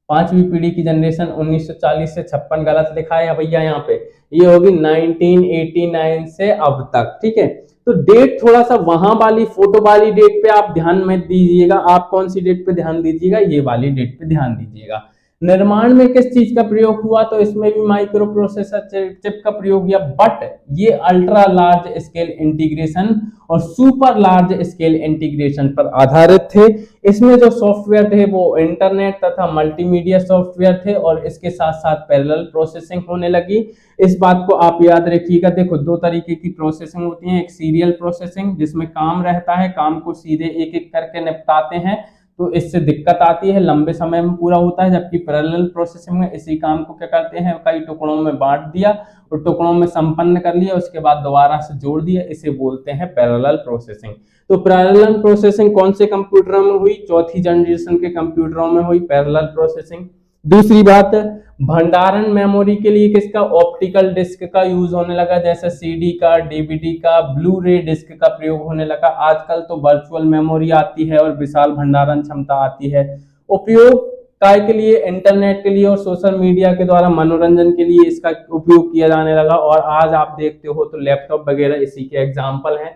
पांचवी पीढ़ी की जनरेशन 1940 से 56, गलत लिखा है भैया यहाँ पे, ये होगी 1989 से अब तक। ठीक है, तो डेट थोड़ा सा वहां वाली फोटो वाली डेट पे आप ध्यान में दीजिएगा। आप कौन सी डेट पे ध्यान दीजिएगा, ये वाली डेट पे ध्यान दीजिएगा। निर्माण में किस चीज का प्रयोग हुआ, तो इसमें भी माइक्रो प्रोसेसर चिप का प्रयोग किया, बट ये अल्ट्रा लार्ज स्केल इंटीग्रेशन और सुपर लार्ज स्केल इंटीग्रेशन पर आधारित थे। इसमें जो सॉफ्टवेयर थे वो इंटरनेट तथा मल्टीमीडिया सॉफ्टवेयर थे और इसके साथ साथ पैरेलल प्रोसेसिंग होने लगी। इस बात को आप याद रखिएगा। देखो दो तरीके की प्रोसेसिंग होती है, एक सीरियल प्रोसेसिंग जिसमें काम रहता है, काम को सीधे एक एक करके निपटाते हैं, तो इससे दिक्कत आती है, लंबे समय में पूरा होता है। जबकि पैरेलल प्रोसेसिंग में इसी काम को क्या करते हैं, कई टुकड़ों में बांट दिया और टुकड़ों में संपन्न कर लिया, उसके बाद दोबारा से जोड़ दिया, इसे बोलते हैं पैरेलल प्रोसेसिंग। तो पैरेलल प्रोसेसिंग कौन से कंप्यूटरों में हुई, चौथी जनरेशन के कंप्यूटरों में हुई पैरेलल प्रोसेसिंग। दूसरी बात, भंडारण मेमोरी के लिए किसका, ऑप्टिकल डिस्क का यूज होने लगा, जैसे सीडी का, डीवीडी का, ब्लू रे डिस्क का प्रयोग होने लगा। आजकल तो वर्चुअल मेमोरी आती है और विशाल भंडारण क्षमता आती है। उपयोग काय के लिए, इंटरनेट के लिए और सोशल मीडिया के द्वारा मनोरंजन के लिए इसका उपयोग किया जाने लगा। और आज आप देखते हो तो लैपटॉप वगैरह इसी के एग्जाम्पल हैं।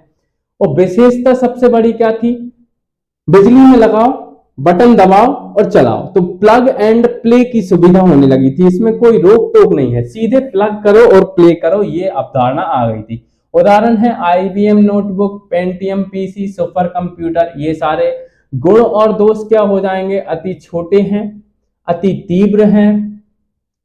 और विशेषता सबसे बड़ी क्या थी, बिजली में लगाओ, बटन दबाओ और चलाओ, तो प्लग एंड प्ले की सुविधा होने लगी थी। इसमें कोई रोक टोक नहीं है, सीधे प्लग करो और प्ले करो, ये अवधारणा आ गई थी। उदाहरण है IBM notebook, Pentium PC, super computer. ये सारे गुण और दोष क्या हो जाएंगे, अति छोटे हैं, अति तीव्र हैं,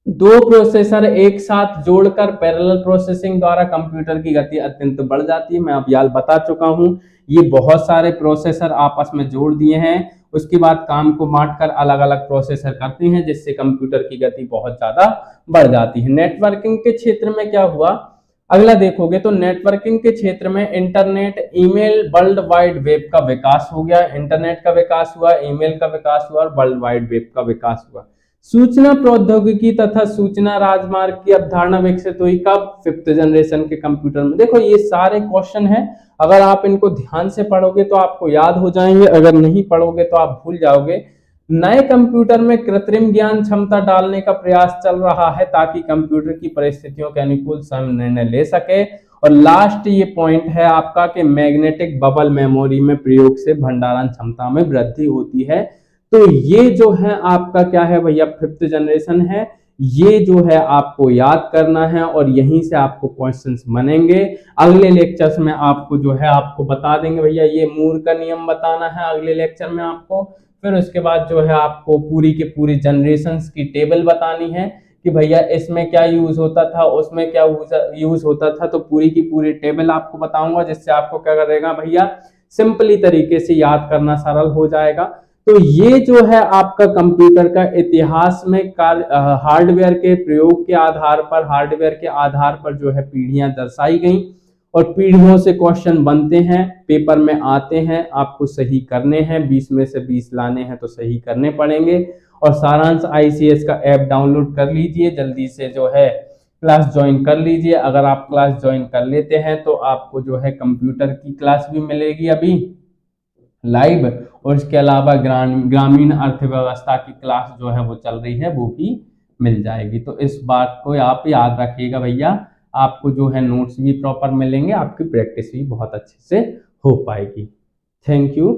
दो प्रोसेसर एक साथ जोड़कर पैरेलल प्रोसेसिंग द्वारा कंप्यूटर की गति अत्यंत बढ़ जाती है। मैं अब यार बता चुका हूं, ये बहुत सारे प्रोसेसर आपस में जोड़ दिए हैं, उसके बाद काम को बांटकर अलग अलग प्रोसेसर करते हैं, जिससे कंप्यूटर की गति बहुत ज्यादा बढ़ जाती है। नेटवर्किंग के क्षेत्र में क्या हुआ, अगला देखोगे तो नेटवर्किंग के क्षेत्र में internet, email, world wide web का विकास हो गया। इंटरनेट का विकास हुआ, ईमेल का विकास हुआ और वर्ल्ड वाइड वेब का विकास हुआ। सूचना प्रौद्योगिकी तथा सूचना राजमार्ग की अवधारणा विकसित हुई कब, 5th जनरेशन के कंप्यूटर में। देखो ये सारे क्वेश्चन हैं, अगर आप इनको ध्यान से पढ़ोगे तो आपको याद हो जाएंगे, अगर नहीं पढ़ोगे तो आप भूल जाओगे। नए कंप्यूटर में कृत्रिम ज्ञान क्षमता डालने का प्रयास चल रहा है ताकि कंप्यूटर की परिस्थितियों के अनुकूल स्वयं निर्णय ले सके। और लास्ट ये पॉइंट है आपका कि मैग्नेटिक बबल मेमोरी में प्रयोग से भंडारण क्षमता में वृद्धि होती है। तो ये जो है आपका क्या है भैया, 5th जनरेशन है। ये जो है आपको याद करना है और यहीं से आपको क्वेश्चंस बनेंगे। अगले लेक्चर्स में आपको जो है आपको बता देंगे भैया, ये मूर का नियम बताना है अगले लेक्चर में आपको। फिर उसके बाद जो है आपको पूरी की पूरी जनरेशंस की टेबल बतानी है कि भैया इसमें क्या यूज होता था, उसमें क्या यूज होता था। तो पूरी की पूरी टेबल आपको बताऊंगा, जिससे आपको क्या करेगा भैया, सिंपली तरीके से याद करना सरल हो जाएगा। तो ये जो है आपका कंप्यूटर का इतिहास में हार्डवेयर के प्रयोग के आधार पर, हार्डवेयर के आधार पर जो है पीढ़ियां दर्शाई गई और पीढ़ियों से क्वेश्चन बनते हैं, पेपर में आते हैं, आपको सही करने हैं, 20 में से 20 लाने हैं तो सही करने पड़ेंगे। और सारांश ICS का ऐप डाउनलोड कर लीजिए, जल्दी से जो है क्लास ज्वाइन कर लीजिए। अगर आप क्लास ज्वाइन कर लेते हैं तो आपको जो है कंप्यूटर की क्लास भी मिलेगी अभी लाइव, और इसके अलावा ग्रामीण अर्थव्यवस्था की क्लास जो है वो चल रही है, वो भी मिल जाएगी। तो इस बात को आप याद रखिएगा भैया, आपको जो है नोट्स भी प्रॉपर मिलेंगे, आपकी प्रैक्टिस भी बहुत अच्छे से हो पाएगी। Thank you.